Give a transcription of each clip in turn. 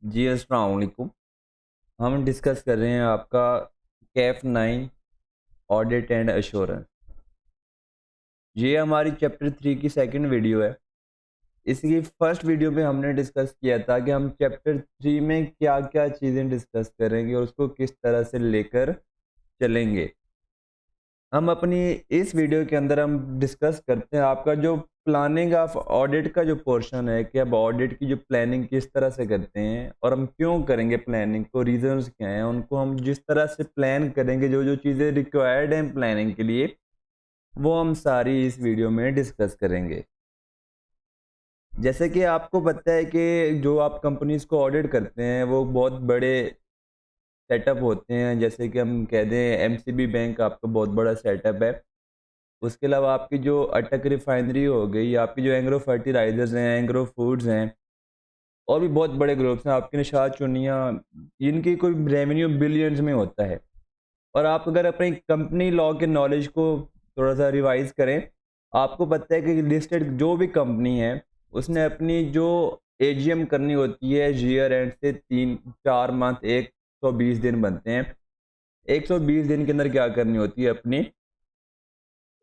जी अस्सलाम वालेकुम। हम डिस्कस कर रहे हैं आपका कैफ 9 ऑडिट एंड एश्योरेंस। ये हमारी चैप्टर 3 की सेकंड वीडियो है। इसकी फर्स्ट वीडियो में हमने डिस्कस किया था कि हम चैप्टर 3 में क्या-क्या चीज़ें डिस्कस करेंगे और उसको किस तरह से लेकर चलेंगे। हम अपनी इस वीडियो के अंदर हम डिस्कस करते हैं आपका जो प्लानिंग ऑफ ऑडिट का जो पोर्शन है कि अब ऑडिट की जो प्लानिंग किस तरह से करते हैं और हम क्यों करेंगे प्लानिंग को, रीजंस क्या हैं, उनको हम जिस तरह से प्लान करेंगे, जो जो चीज़ें रिक्वायर्ड हैं प्लानिंग के लिए, वो हम सारी इस वीडियो में डिस्कस करेंगे। जैसे कि आपको पता है कि जो आप कंपनीज को ऑडिट करते हैं वो बहुत बड़े सेटअप होते हैं। जैसे कि हम कह दें एमसीबी बैंक आपका बहुत बड़ा सेटअप है। उसके अलावा आपकी जो अटक रिफाइनरी हो गई, आपकी जो एंग्रो फर्टिलाइजर्स हैं, एंग्रो फूड्स हैं, और भी बहुत बड़े ग्रुप्स हैं, आपकी निशात चुनिया, इनकी कोई रेवेन्यू बिलियंस में होता है। और आप अगर अपनी कंपनी लॉ के नॉलेज को थोड़ा सा रिवाइज करें, आपको पता है कि लिस्टेड जो भी कंपनी है उसने अपनी जो एजीएम करनी होती है ईयर एंड से 3-4 मंथ 120 दिन बनते हैं। 120 दिन के अंदर क्या करनी होती है, अपनी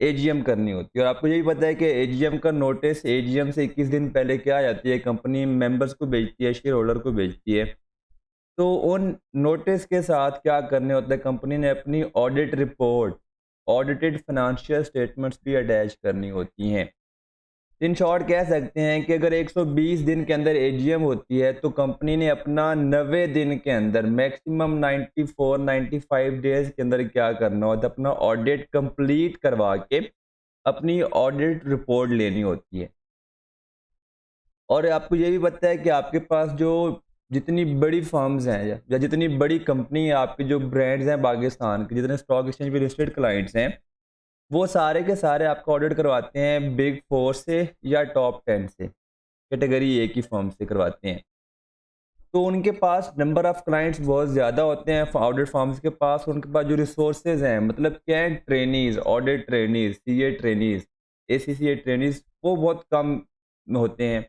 एजीएम करनी होती है। और आपको ये भी पता है कि एजीएम का नोटिस एजीएम से 21 दिन पहले क्या आ जाती है, कंपनी मेंबर्स को भेजती है, शेयर होल्डर को भेजती है। तो उन नोटिस के साथ क्या करने होता है, कंपनी ने अपनी audit report, audited financial statements भी अटैच करनी होती हैं। इन शॉर्ट कह सकते हैं कि अगर 120 दिन के अंदर एजीएम होती है तो कंपनी ने अपना 90 दिन के अंदर, मैक्सिमम 94-95 डेज के अंदर क्या करना होता है, अपना ऑडिट कंप्लीट करवा के अपनी ऑडिट रिपोर्ट लेनी होती है। और आपको ये भी पता है कि आपके पास जो जितनी बड़ी फर्म्स हैं या जितनी बड़ी कंपनी है, आपके जो ब्रांड्स हैं पाकिस्तान के, जितने स्टॉक एक्सचेंज पे लिस्टेड क्लाइंट्स हैं, वो सारे के सारे आपका ऑडिट करवाते हैं बिग 4 से या टॉप 10 से, कैटेगरी ए की फर्म से करवाते हैं। तो उनके पास नंबर ऑफ क्लाइंट्स बहुत ज़्यादा होते हैं ऑडिट फर्म्स के पास। उनके पास जो रिसोर्सेज हैं, मतलब क्या है, trainees, audit trainees, CA trainees, ACCA trainees, वो बहुत कम होते हैं।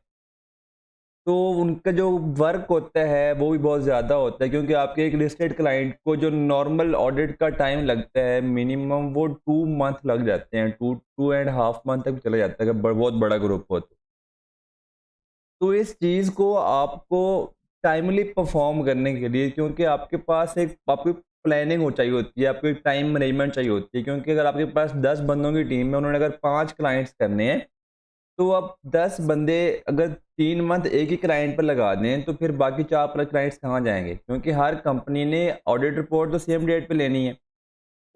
तो उनका जो वर्क होता है वो भी बहुत ज़्यादा होता है, क्योंकि आपके एक लिस्टेड क्लाइंट को जो नॉर्मल ऑडिट का टाइम लगता है मिनिमम वो 2 मंथ लग जाते हैं, 2-2.5 मंथ तक चला जाता है, अगर बहुत बड़ा ग्रुप हो तो इस चीज़ को आपको टाइमली परफॉर्म करने के लिए, क्योंकि आपके पास एक आपकी प्लानिंग हो चाहिए होती है, आपको एक टाइम मैनेजमेंट चाहिए होती है। क्योंकि अगर आपके पास 10 बंदों की टीम है, उन्होंने अगर 5 क्लाइंट्स करने हैं, तो अब 10 बंदे अगर 3 मंथ एक ही क्लाइंट पर लगा दें तो फिर बाकी 4 क्लाइंट्स कहाँ जाएंगे, क्योंकि हर कंपनी ने ऑडिट रिपोर्ट तो सेम डेट पे लेनी है।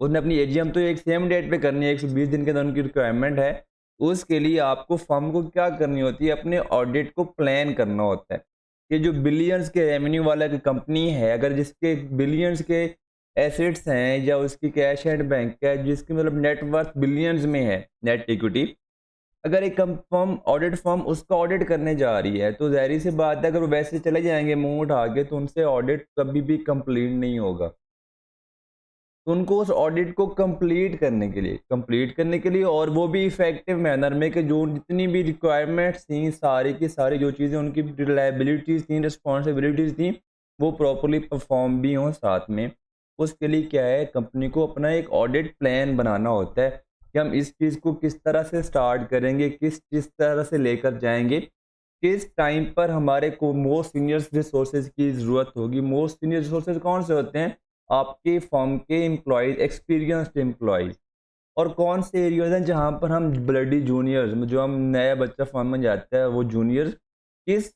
उसने अपनी एजीएम तो एक सेम डेट पे करनी है, 120 दिन के अंदर उनकी रिक्वायरमेंट है। उसके लिए आपको फर्म को क्या करनी होती है, अपने ऑडिट को प्लान करना होता है कि जो बिलियंस के रेवेन्यू वाला की कंपनी है, अगर जिसके बिलियंस के एसेट्स हैं या उसकी कैश एंड बैंक है, जिसकी मतलब नेटवर्थ बिलियंस में है, नेट इक्विटी, अगर एक फर्म ऑडिट फर्म उसका ऑडिट करने जा रही है तो ज़ाहिर सी बात है, अगर वो वैसे चले जाएंगे मुंह उठा के, तो उनसे ऑडिट कभी भी कंप्लीट नहीं होगा। तो उनको उस ऑडिट को कंप्लीट करने के लिए और वो भी इफेक्टिव मैनर में, कि जो जितनी भी रिक्वायरमेंट्स थी, सारी की सारी जो चीज़ें उनकी रिलायबिलिटीज़ थी, रिस्पॉन्सिबिलिटीज़ थी, वो प्रॉपरली परफॉर्म भी हों साथ में। उसके लिए क्या है, कंपनी को अपना एक ऑडिट प्लान बनाना होता है कि हम इस चीज़ को किस तरह से स्टार्ट करेंगे, किस तरह से लेकर जाएंगे, किस टाइम पर हमारे को मोस्ट सीनियर रिसोर्सेज की ज़रूरत होगी। मोस्ट सीनियर रिसोर्सेज कौन से होते हैं, आपके फर्म के एम्प्लॉयज़, एक्सपीरियंस्ड एम्प्लॉयज़। और कौन से एरियाज़ हैं जहाँ पर हम ब्लडी जूनियर्स, जो हम नया बच्चा फर्म में जाता है वो जूनियर्स, किस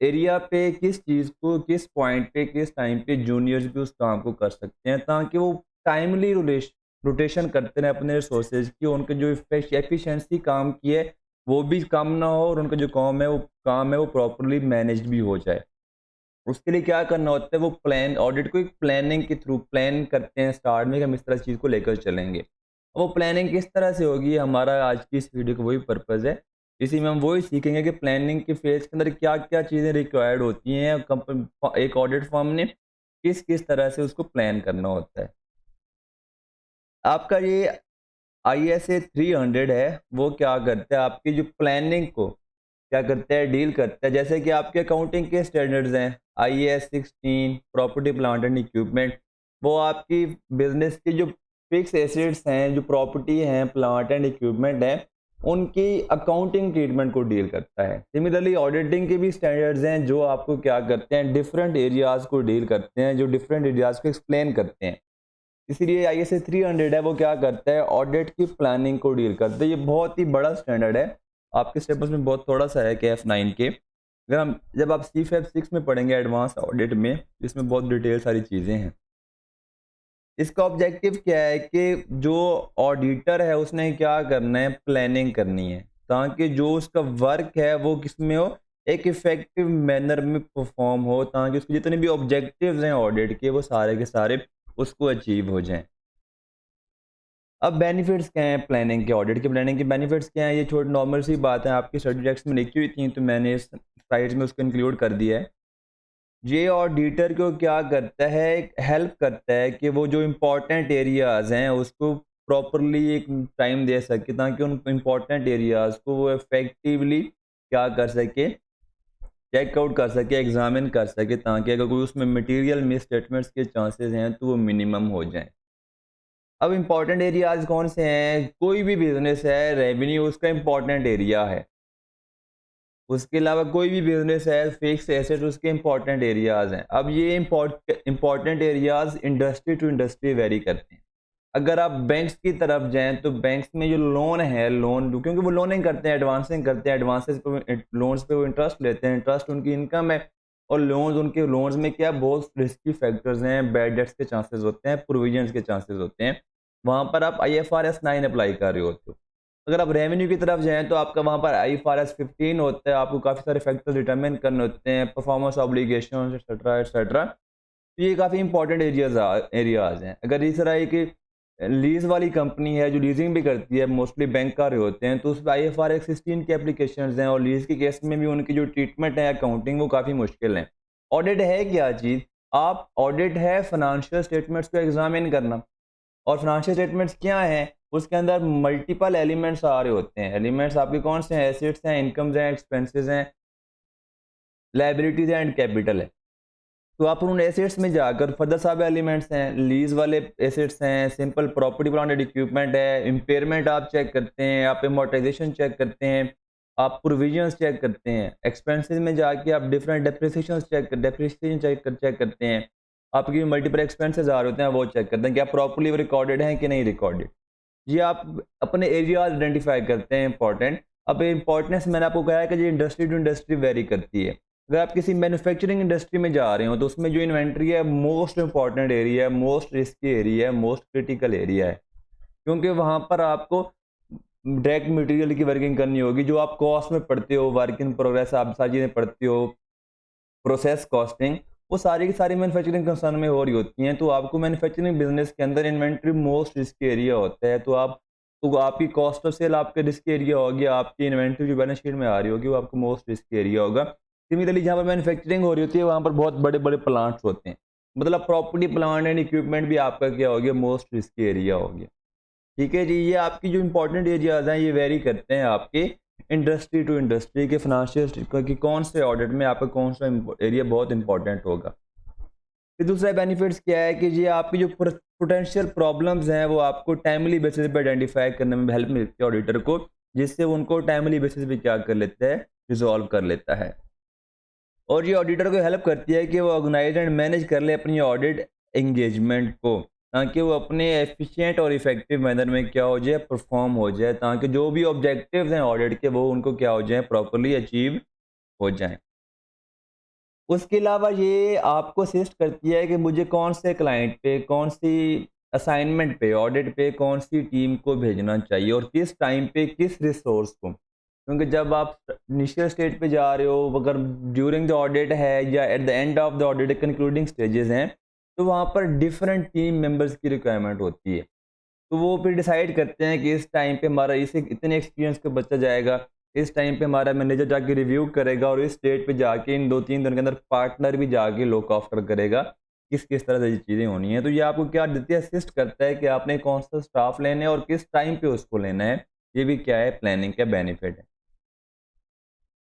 एरिया पे, किस चीज़ को, किस पॉइंट पे, किस टाइम पे जूनियर्स भी उस काम को कर सकते हैं, ताकि वो टाइमली रोटेशन करते रहें अपने रिसोर्सेज की। उनके जो एफिशिएंसी काम की है वो भी कम ना हो, और उनका जो काम है वो प्रॉपरली मैनेज भी हो जाए। उसके लिए क्या करना होता है, वो प्लान, ऑडिट को एक प्लानिंग के थ्रू प्लान करते हैं स्टार्ट में कि हम इस तरह चीज़ को लेकर चलेंगे। वो प्लानिंग किस तरह से होगी, हमारा आज की इस वीडियो का वही पर्पज़ है। इसी में हम वही सीखेंगे कि प्लानिंग के फेज़ के अंदर क्या-क्या चीज़ें रिक्वायर्ड होती हैं, एक ऑडिट फर्म ने किस-किस तरह से उसको प्लान करना होता है। आपका ये ISA 300 है, वो क्या करता है, आपकी जो प्लानिंग को क्या करता है, डील करता है। जैसे कि आपके अकाउंटिंग के स्टैंडर्ड्स हैं IAS 16 property plant and equipment, वो आपकी बिजनेस की जो फिक्स एसेट्स हैं, जो प्रॉपर्टी हैं, प्लांट एंड इक्विपमेंट हैं, उनकी अकाउंटिंग ट्रीटमेंट को डील करता है। सिमिलरली ऑडिटिंग के भी स्टैंडर्ड्स हैं जो आपको क्या करते हैं, डिफरेंट एरियाज़ को डील करते हैं, जो डिफरेंट एरियाज़ को एक्सप्लेन करते हैं। इसीलिए IAS 300 है, वो क्या करता है, ऑडिट की प्लानिंग को डील करता है। ये बहुत ही बड़ा स्टैंडर्ड है, आपके सिलेबस में बहुत थोड़ा सा है कि F9 के। अगर हम जब आप CFAP 6 में पढ़ेंगे एडवांस ऑडिट में, इसमें बहुत डिटेल सारी चीज़ें हैं। इसका ऑब्जेक्टिव क्या है कि जो ऑडिटर है उसने क्या करना है, प्लानिंग करनी है, ताकि जो उसका वर्क है वो किस में हो, एक इफेक्टिव मैनर में परफॉर्म हो, ताकि उसके जितने भी ऑब्जेक्टिव्स हैं ऑडिट के, वो सारे के सारे उसको अचीव हो जाएं। अब बेनिफिट्स क्या हैं प्लानिंग के, ऑडिट के प्लानिंग के बेनिफिट्स क्या हैं, ये छोटी नॉर्मल सी बात है, आपकी स्टडी टेक्स्ट में लिखी हुई थी, तो मैंने इस स्लाइड्स में उसको इंक्लूड कर दिया है। ये ऑडिटर को क्या करता है, हेल्प करता है कि वो जो इम्पोर्टेंट एरियाज़ हैं उसको प्रॉपरली एक टाइम दे सके, ताकि उन इम्पोर्टेंट एरियाज़ को वो इफेक्टिवली क्या कर सके, चेकआउट कर सके, एग्जामिन कर सके, ताकि अगर कोई उसमें मटेरियल मिस स्टेटमेंट्स के चांसेस हैं तो वो मिनिमम हो जाएं। अब इम्पोर्टेंट एरियाज़ कौन से हैं, कोई भी बिजनेस है, रेवेन्यू उसका इम्पोर्टेंट एरिया है। उसके अलावा कोई भी बिजनेस है, फिक्स एसेट उसके इंपॉर्टेंट एरियाज़ हैं। अब ये important areas industry to industry vary करते हैं। अगर आप बैंक्स की तरफ जाएं तो बैंक्स में जो लोन है, लोन क्योंकि वो लोनिंग करते हैं, एडवांसिंग करते हैं, एडवांसेस पे लोन्स पे वो इंटरेस्ट लेते हैं, इंटरेस्ट उनकी इनकम है। और लोन्स, उनके लोन्स में क्या बहुत रिस्की फैक्टर्स हैं, बैड डेट्स के चांसेस होते हैं, प्रोविजंस के चांसेस होते हैं। वहाँ पर आप IFRS 9 अप्लाई कर रहे होते हो। अगर आप रेवेन्यू की तरफ जाएँ तो आपका वहाँ पर IFRS 15 होता है, आपको काफ़ी सारे फैक्टर्स डिटरमिन करने होते हैं, परफॉर्मेंस ऑब्लिगेशंस एटसेट्रा एटसेट्रा। तो ये काफ़ी इंपॉर्टेंट एरियाज़ हैं। अगर इस तरह एक लीज़ वाली कंपनी है जो लीजिंग भी करती है, मोस्टली बैंक का रहे होते हैं, तो उसमें IFRS 16 की एप्लीकेशंस हैं, और लीज़ के केस में भी उनकी जो ट्रीटमेंट है अकाउंटिंग, वो काफ़ी मुश्किल है। ऑडिट है क्या चीज़? आप ऑडिट है फाइनेंशियल स्टेटमेंट्स को एग्जामिन करना। और फाइनेंशियल स्टेटमेंट्स क्या हैं? उसके अंदर मल्टीपल एलिमेंट्स आ रहे होते हैं। एलिमेंट्स आपके कौन से हैं? एसेट्स हैं, इनकम्स हैं, एक्सपेंसेस हैं, लायबिलिटीज़ हैं एंड कैपिटल है। तो आप उन एसेट्स में जाकर फर्दर सब एलिमेंट्स हैं, लीज़ वाले एसेट्स हैं, simple property plant and equipment है, इम्पेयरमेंट आप चेक करते हैं, आप अमॉर्टाइजेशन चेक करते हैं, आप प्रोविजंस चेक करते हैं, एक्सपेंसेस में जाके आप डिफरेंट डेप्रिसिएशन चेक करते हैं, आपकी मल्टीपल एक्सपेंसेस आ रहे होते हैं, वो चेक करते हैं कि आप प्रॉपर्ली रिकॉर्डेड हैं कि नहीं रिकॉर्डेड। ये आप अपने एरियाज आइडेंटिफाई करते हैं इंपॉर्टेंट। अब इम्पोर्टेंस मैंने आपको कहा है कि ये इंडस्ट्री टू इंडस्ट्री वेरी करती है। अगर आप किसी मैन्युफैक्चरिंग इंडस्ट्री में जा रहे हो तो उसमें जो इन्वेंट्री है मोस्ट इंपॉर्टेंट एरिया है, मोस्ट रिस्की एरिया है, मोस्ट क्रिटिकल एरिया है, क्योंकि वहाँ पर आपको डायरेक्ट मटेरियल की वर्किंग करनी होगी, जो आप कॉस्ट में पढ़ते हो, वर्क इन प्रोग्रेस आप सारी चीज़ें पढ़ते हो, प्रोसेस कॉस्टिंग, वो सारी की सारी मैन्युफैक्चरिंग कंसर्न में हो रही होती हैं। तो आपको मैन्युफैक्चरिंग बिजनेस के अंदर इन्वेंट्री मोस्ट रिस्क एरिया होता है। तो आपकी कॉस्ट ऑफ सेल आपके रिस्क एरिया होगी, आपकी इन्वेंट्री जो बैलेंस शीट में आ रही होगी वो आपको मोस्ट रिस्क एरिया होगा। सिमिलरली जहाँ पर मैन्युफैक्चरिंग हो रही होती है वहाँ पर बहुत बड़े बड़े प्लांट्स होते हैं, मतलब प्रॉपर्टी प्लांट एंड इक्विपमेंट भी आपका क्या हो गया, मोस्ट रिस्क एरिया हो गया। ठीक है जी, ये आपकी जो इंपॉर्टेंट एरियाज हैं ये वेरी करते हैं आपके इंडस्ट्री टू इंडस्ट्री के फाइनेंशियल कि कौन से ऑडिट में आपका कौन सा एरिया बहुत इंपॉर्टेंट होगा। फिर दूसरा बेनिफिट्स क्या है कि ये आपकी जो पोटेंशियल प्रॉब्लम्स हैं वो आपको टाइमली बेसिस पे आइडेंटिफाई करने में हेल्प मिलती है ऑडिटर को, जिससे वो उनको टाइमली बेसिस पे क्या कर लेता है, रिजॉल्व कर लेता है। और ये ऑडिटर को हेल्प करती है कि वो ऑर्गेनाइज एंड मैनेज कर ले अपनी ऑडिट एंगेजमेंट को, ताकि वो अपने एफिशिएंट और इफेक्टिव मैनर में क्या हो जाए, परफॉर्म हो जाए, ताकि जो भी ऑब्जेक्टिव्स हैं ऑडिट के वो उनको क्या हो जाए, प्रॉपरली अचीव हो जाएं। उसके अलावा ये आपको असिस्ट करती है कि मुझे कौन से क्लाइंट पे, कौन सी असाइनमेंट पे, ऑडिट पे कौन सी टीम को भेजना चाहिए और किस टाइम पे किस रिसोर्स को। क्योंकि जब आप इनिशियल स्टेज पे जा रहे हो, अगर ड्यूरिंग द ऑडिट है या at the end of the audit concluding stages हैं, तो वहाँ पर डिफरेंट टीम मेंबर्स की रिक्वायरमेंट होती है। तो वो फिर डिसाइड करते हैं कि इस टाइम पे हमारा इसे इतने एक्सपीरियंस का बच्चा जाएगा, इस टाइम पे हमारा मैनेजर जाके रिव्यू करेगा और इस डेट पे जाके इन 2-3 दिन के अंदर पार्टनर भी जाके लुक आफ्टर करेगा, किस किस तरह से ये चीज़ें होनी है। तो ये आपको क्या देती है, असिस्ट करता है कि आपने कौन सा स्टाफ लेना है और किस टाइम पे उसको लेना है। ये भी क्या है, प्लानिंग का बेनिफिट है।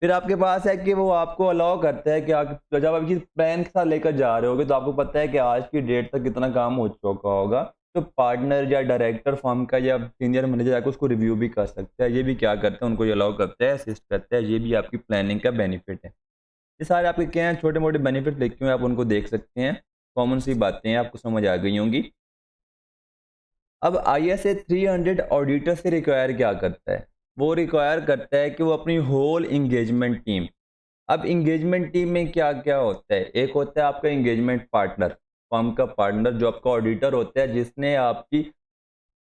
फिर आपके पास है कि वो आपको अलाउ करता है कि आप जब आप चीज़ प्लान के साथ लेकर जा रहे होगे तो आपको पता है कि आज की डेट तक कितना काम हो चुका होगा, तो पार्टनर या डायरेक्टर फर्म का या सीनियर मैनेजर जाकर उसको रिव्यू भी कर सकता है। ये भी क्या करता है, उनको ये अलाउ करता है, असिस्ट करता है। ये भी आपकी प्लानिंग का बेनिफिट है। ये सारे आपके क्या हैं, छोटे मोटे बेनिफिट लिखे हुए हैं, आप उनको देख सकते हैं। कॉमन सी बातें हैं, आपको समझ आ गई होंगी। अब ISA 300 ऑडिटर से रिक्वायर क्या करता है? वो रिक्वायर करता है कि वो अपनी होल इंगेजमेंट टीम, अब इंगेजमेंट टीम में क्या क्या होता है, एक होता है आपका इंगेजमेंट पार्टनर, फर्म का पार्टनर जो आपका ऑडिटर होता है, जिसने आपकी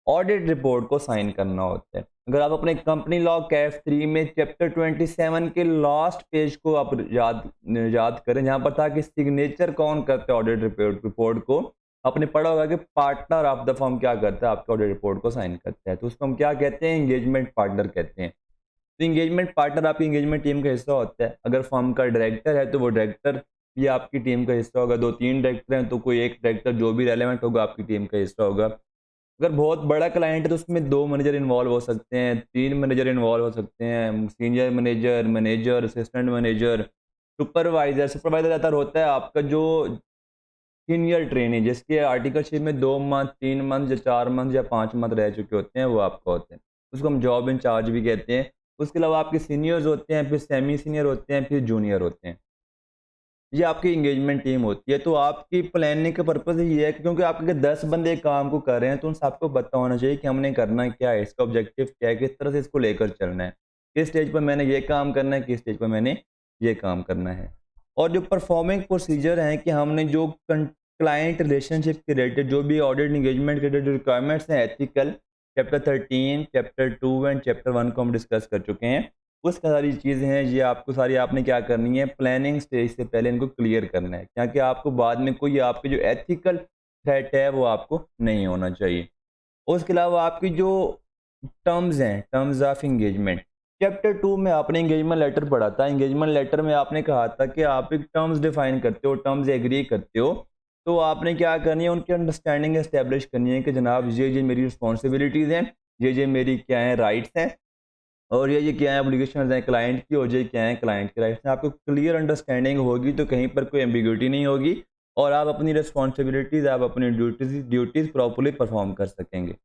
ऑडिट रिपोर्ट को साइन करना होता है। अगर आप अपने कंपनी लॉ कैफ 3 में चैप्टर 27 के लास्ट पेज को आप याद याद करें, जहां पर था कि सिग्नेचर कौन करता है ऑडिट रिपोर्ट को, आपने पढ़ा होगा कि पार्टनर ऑफ द फर्म क्या करता है, आपके ऑडिट रिपोर्ट को साइन करता है। तो उसको हम क्या कहते हैं, इंगेजमेंट पार्टनर कहते हैं। तो इंगेजमेंट पार्टनर आपकी इंगेजमेंट टीम का हिस्सा होता है। अगर फर्म का डायरेक्टर है तो वो डायरेक्टर भी आपकी टीम का हिस्सा होगा। 2-3 डायरेक्टर हैं तो कोई एक डायरेक्टर जो भी रेलेवेंट होगा आपकी टीम का हिस्सा होगा। अगर बहुत बड़ा क्लाइंट है तो उसमें 2 मैनेजर इन्वॉल्व हो सकते हैं, 3 मैनेजर इन्वॉल्व हो सकते हैं, senior manager, manager, assistant manager, supervisor. Supervisor ज़्यादातर होता है आपका जो सीनियर ट्रेनी, जिसके आर्टिकलशिप में 2 मंथ, 3 मंथ या 4 मंथ या 5 मंथ रह चुके होते हैं, वो आपका होते हैं। उसको हम जॉब इन चार्ज भी कहते हैं। उसके अलावा आपके सीनियर्स होते हैं, फिर सेमी सीनियर होते हैं, फिर जूनियर होते हैं। ये आपकी एंगेजमेंट टीम होती है। तो आपकी प्लानिंग का पर्पज़ ये है कि क्योंकि आपके अगर 10 बंदे काम को कर रहे हैं तो उन सबको पता होना चाहिए कि हमने करना क्या है, इसका ऑब्जेक्टिव क्या है, किस तरह से इसको लेकर चलना है। किस स्टेज पर मैंने ये काम करना है, किस स्टेज पर मैंने ये काम करना है। और जो परफॉर्मिंग प्रोसीजर हैं कि हमने जो क्लाइंट रिलेशनशिप के रिलेटेड जो भी ऑडिट एंगेजमेंट के रिलेटेड रिक्वायरमेंट्स हैं ethical, chapter 13, chapter 2 and chapter 1 को हम डिस्कस कर चुके हैं। उसका सारी चीज़ें हैं, ये आपको सारी आपने क्या करनी है, प्लानिंग स्टेज से पहले इनको क्लियर करना है, क्योंकि आपको बाद में कोई आपके जो एथिकल थ्रेट है वो आपको नहीं होना चाहिए। उसके अलावा आपकी जो टर्म्स हैं, टर्म्स ऑफ एंगेजमेंट, चैप्टर 2 में आपने एंगेजमेंट लेटर पढ़ा था। एंगेजमेंट लेटर में आपने कहा था कि आप एक टर्म्स डिफाइन करते हो, टर्म्स एग्री करते हो, तो आपने क्या करनी है, उनकी अंडरस्टैंडिंग एस्टेब्लिश करनी है कि जनाब ये मेरी रिस्पॉन्सिबिलिटीज़ हैं, ये मेरी क्या है राइट्स हैं, और ये क्या है ऑब्लिगेशंस हैं क्लाइंट की, और ये क्या है क्लाइंट के राइट्स हैं। आपको क्लियर अंडरस्टैंडिंग होगी तो कहीं पर कोई एम्बिग्यूटी नहीं होगी और आप अपनी रिस्पॉन्सिबिलिटीज़, आप अपनी ड्यूटीज़ प्रॉपर्ली परफॉर्म कर सकेंगे।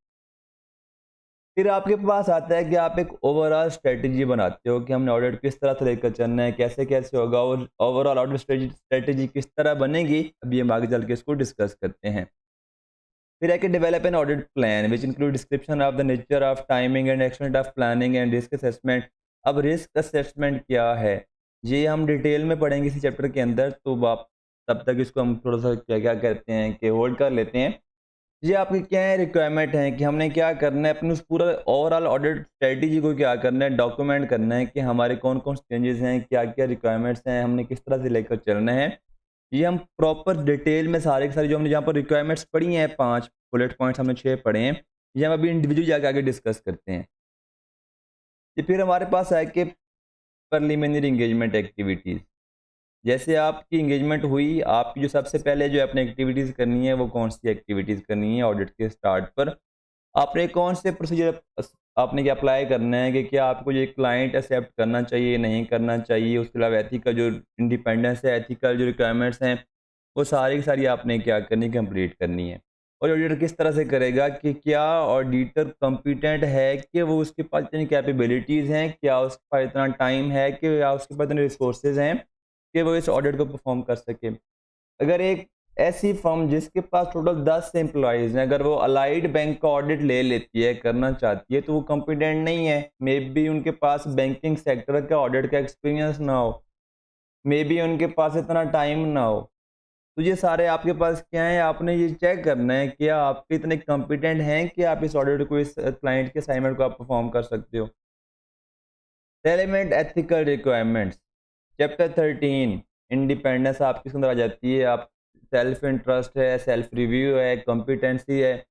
फिर आपके पास आता है कि आप एक ओवरऑल स्ट्रेटजी बनाते हो कि हमने ऑडिट किस तरह से लेकर चलना है, कैसे कैसे होगा, और ओवरऑल ऑडिट स्ट्रेटजी किस तरह बनेगी। अभी हम आगे चल के इसको डिस्कस करते हैं। फिर है कि develop an audit plan which include description of the nature of timing and extent of planning and risk assessment. अब रिस्क असेसमेंट क्या है, ये हम डिटेल में पढ़ेंगे इसी चैप्टर के अंदर, तो आप तब तक इसको हम थोड़ा सा क्या क्या कहते हैं कि होल्ड कर लेते हैं। ये आपकी क्या है रिक्वायरमेंट है कि हमने क्या करना है, अपने उस पूरा ओवरऑल ऑडिट स्ट्रेटजी को क्या करना है, डॉक्यूमेंट करना है कि हमारे कौन कौन से चेंजेस हैं, क्या क्या रिक्वायरमेंट्स हैं, हमने किस तरह से लेकर चलना है। ये हम प्रॉपर डिटेल में सारे के सारे जो हमने जहाँ पर रिक्वायरमेंट्स पढ़ी हैं, 5 बुलेट पॉइंट्स हमने 6 पढ़े हैं, ये हम अभी इंडिविजुअली जाके आगे डिस्कस करते हैं। ये फिर हमारे पास है कि प्रिलिमिनरी एंगेजमेंट एक्टिविटीज़। जैसे आपकी एंगेजमेंट हुई, आपकी जो सबसे पहले जो अपनी एक्टिविटीज़ करनी है वो कौन सी एक्टिविटीज़ करनी है ऑडिट के स्टार्ट पर, आपने कौन से प्रोसीजर आपने क्या अप्लाई करना है कि क्या आपको ये क्लाइंट एक्सेप्ट करना चाहिए, नहीं करना चाहिए। उसके अलावा एथिकल जो इंडिपेंडेंस है, एथिकल जो रिक्वायरमेंट्स हैं, वो सारी की सारी आपने क्या करनी, कंप्लीट करनी है। और ऑडिटर किस तरह से करेगा कि क्या ऑडिटर कॉम्पिटेंट है कि वो उसके पास इतनी कैपेबिलिटीज़ हैं, क्या उसके पास इतना टाइम है कि या उसके पास इतने रिसोर्सेज हैं कि वो इस ऑडिट को परफॉर्म कर सके। अगर एक ऐसी फर्म जिसके पास टोटल 10 एम्प्लॉइज़ हैं, अगर वो अलाइड बैंक का ऑडिट ले लेती है, करना चाहती है, तो वो कॉम्पिटेंट नहीं है। मे बी उनके पास बैंकिंग सेक्टर का ऑडिट का एक्सपीरियंस ना हो, मे बी उनके पास इतना टाइम ना हो। तो ये सारे आपके पास क्या है, आपने ये चेक करना है कि आप इतने कॉम्पिटेंट हैं कि आप इस ऑडिट को, इस क्लाइंट के असाइनमेंट को आप परफॉर्म कर सकते हो। Element ethical requirements, chapter 13 independence आपकी अंदर आ जाती है। आप सेल्फ इंटरेस्ट है, सेल्फ रिव्यू है, कॉम्पिटेंसी है,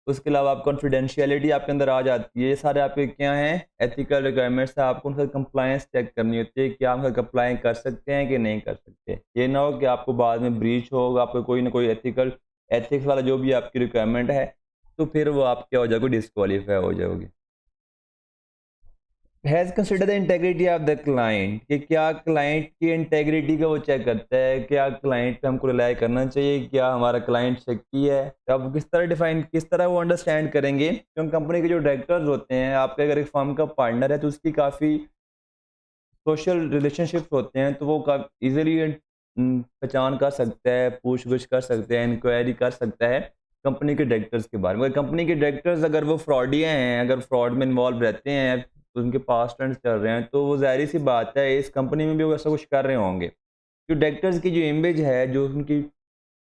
उसके अलावा आप कॉन्फिडेंशियलिटी आपके अंदर आ जाती है। ये सारे आपके क्या हैं, एथिकल रिक्वायरमेंट्स है। आपको उनका कंप्लायंस चेक करनी होती है कि आप उनका कंप्लाई कर सकते हैं कि नहीं कर सकते। ये ना हो कि आपको बाद में ब्रीच होगा, आपको कोई ना कोई एथिक्स वाला जो भी आपकी रिक्वायरमेंट है, तो फिर वो आप क्या हो जाओगे, डिस्क्वालीफाई हो जाओगे। Has consider the integrity of the client, कि क्या क्लाइंट की इंटेग्रिटी को वो चेक करता है, क्या क्लाइंट पे हमको रिलाई करना चाहिए, क्या हमारा क्लाइंट शक्की है। अब किस तरह वो अंडरस्टैंड करेंगे, क्योंकि कंपनी के जो डायरेक्टर्स होते हैं, आपके अगर एक फर्म का पार्टनर है तो उसकी काफ़ी सोशल रिलेशनशिप्स होते हैं, तो वो ईजिली पहचान कर सकता है, पूछ-गुछ कर सकते हैं, इंक्वायरी कर सकता है कंपनी के डायरेक्टर्स के बारे में। कंपनी के डायरेक्टर्स अगर वो फ्रॉडिया हैं, अगर फ्रॉड में इन्वॉल्व रहते हैं, तो उनके पास्ट ट्रेंड्स चल रहे हैं, तो वो ज़ाहिर-सी बात है इस कंपनी में भी वो ऐसा कुछ कर रहे होंगे। जो डायरेक्टर्स की जो इमेज है, जो उनकी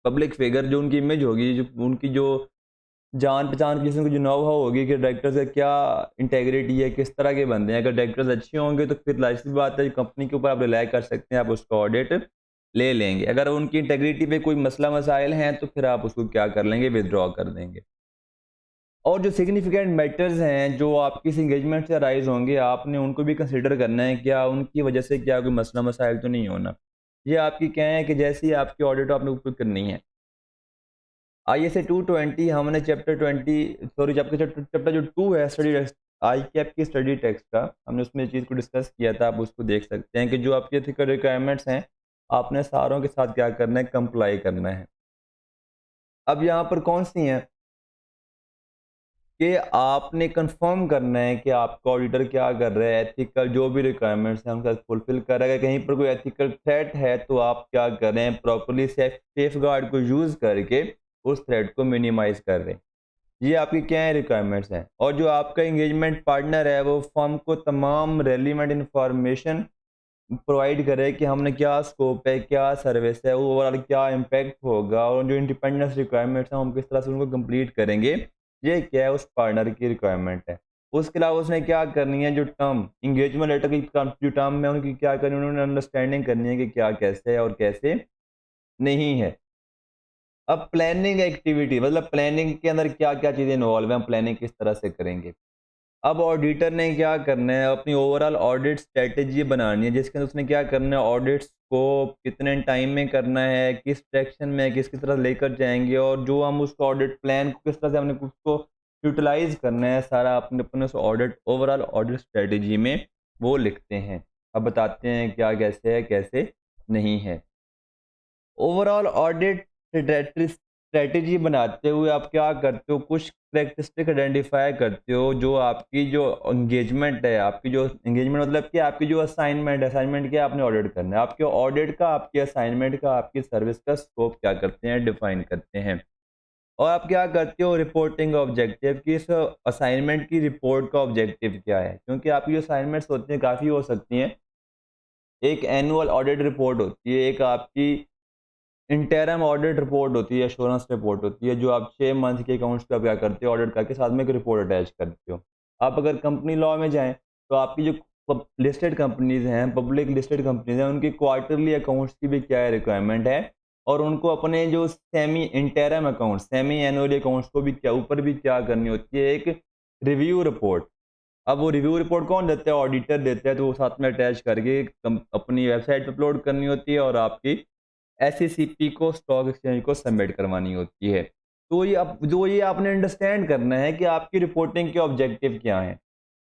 पब्लिक फिगर जो उनकी इमेज होगी, जो उनकी जो जान-पहचान की जिसमें जो नो-हाउ होगी कि डायरेक्टर्स का क्या इंटेग्रिटी है, किस तरह के बंदे हैं। अगर डायरेक्टर्स अच्छे होंगे तो फिर ज़ाहिर-सी बात है कंपनी के ऊपर आप रिलाय कर सकते हैं, आप उसका ऑडिट ले लेंगे। अगर उनकी इंटेग्रिटी पे कोई मसला-मसाइल हैं तो फिर आप उसको क्या कर लेंगे, विथड्रॉ कर देंगे। और जो सिग्निफिकेंट मैटर्स हैं, जो आपकी इस एंगेजमेंट से अराइज़ होंगे, आपने उनको भी कंसीडर करना है, क्या उनकी वजह से क्या कोई मसला-मसाइल तो नहीं होना। ये आपकी क्या है कि जैसे ही आपकी ऑडिट आपने ऊपर करनी है। ISA 220 हमने चैप्टर जो 2 है स्टडी टेक्स्ट, ICAP की स्टडी टेक्स्ट का, हमने उसमें इस चीज़ को डिस्कस किया था, आप उसको देख सकते हैं कि जो आपके एथिकल रिक्वायरमेंट्स हैं, आपने सारों के साथ क्या करना है, कंप्लाई करना है। अब यहाँ पर कौन-सी हैं कि आपने कंफर्म करना है कि आपका ऑडिटर क्या कर रहा है, एथिकल जो भी रिक्वायरमेंट्स हैं उनका फुलफिल कर रहा है। अगर कहीं पर कोई एथिकल थ्रेट है तो आप क्या कर रहे हैं, प्रॉपर्ली सेफगार्ड को यूज़ करके उस थ्रेट को मिनिमाइज़ कर रहे हैं। ये आपकी क्या है, रिक्वायरमेंट्स हैं। और जो आपका एंगेजमेंट पार्टनर है वो फर्म को तमाम रेलिवेंट इंफॉर्मेशन प्रोवाइड करे कि हमने क्या स्कोप है, क्या सर्विस है, ओवरऑल क्या इम्पैक्ट होगा, और जो इंडिपेंडेंस रिक्वायरमेंट्स हैं हम किस तरह से उनको कंप्लीट करेंगे, ये क्या है उस पार्टनर की रिक्वायरमेंट है। उसके अलावा उसने क्या करनी है, जो टर्म एंगेजमेंट लेटर की जो टर्म है उनकी क्या करनी है, उन्होंने अंडरस्टैंडिंग करनी है कि क्या कैसे है और कैसे नहीं है। अब प्लानिंग एक्टिविटी मतलब प्लानिंग के अंदर क्या-क्या चीज़ें इन्वॉल्व हैं, हम प्लानिंग किस तरह से करेंगे। अब ऑडिटर ने क्या करना है, अपनी ओवरऑल ऑडिट स्ट्रैटेजी बनानी है, जिसके अंदर उसने क्या करना है, ऑडिट्स को कितने टाइम में करना है, किस डायरेक्शन में, किस तरह लेकर जाएँगे, और जो हम उसको ऑडिट प्लान को किस तरह से हमने उसको यूटिलाइज़ करना है, सारा अपने अपने उस ऑडिट ओवरऑल ऑडिट स्ट्रैटेजी में वो लिखते हैं। अब बताते हैं क्या कैसे है, कैसे नहीं है। ओवरऑल ऑडिट स्ट्रैटेजी बनाते हुए आप क्या करते हो, कुछ कैरेक्टरिस्टिक आइडेंटिफाई करते हो, जो आपकी जो एंगेजमेंट है, आपकी जो एंगेजमेंट मतलब कि आपकी जो असाइनमेंट है, असाइनमेंट क्या आपने ऑडिट करना है, आपके ऑडिट का, आपके असाइनमेंट का, आपकी सर्विस का स्कोप क्या करते हैं, डिफाइन करते हैं। और आप क्या करते हो, रिपोर्टिंग ऑब्जेक्टिव कि इस असाइनमेंट की रिपोर्ट का ऑब्जेक्टिव क्या है, क्योंकि आपकी जो असाइनमेंट्स होती हैं काफ़ी हो सकती हैं। एक एनुअल ऑडिट रिपोर्ट होती है, एक आपकी इंटरम ऑडिट रिपोर्ट होती है, एश्योरेंस रिपोर्ट होती है, जो आप 6 मंथ के अकाउंट्स का क्या करते हो, ऑडिट करके साथ में एक रिपोर्ट अटैच करते हो। आप अगर कंपनी लॉ में जाएँ, तो आपकी जो लिस्टेड कंपनीज़ हैं, पब्लिक लिस्टेड कंपनीज़ हैं, उनकी क्वार्टरली अकाउंट्स की भी क्या है, रिक्वायरमेंट है, और उनको अपने जो semi interim accounts, semi annual accounts को भी क्या ऊपर भी क्या करनी होती है, एक रिव्यू रिपोर्ट। अब वो रिव्यू रिपोर्ट कौन देता है, ऑडिटर देता है, तो वो साथ में अटैच करके अपनी वेबसाइट पे अपलोड करनी होती है, और आपकी SECP को, स्टॉक एक्सचेंज को सबमिट करवानी होती है। तो ये आपने अंडरस्टैंड करना है कि आपकी रिपोर्टिंग के ऑब्जेक्टिव क्या हैं।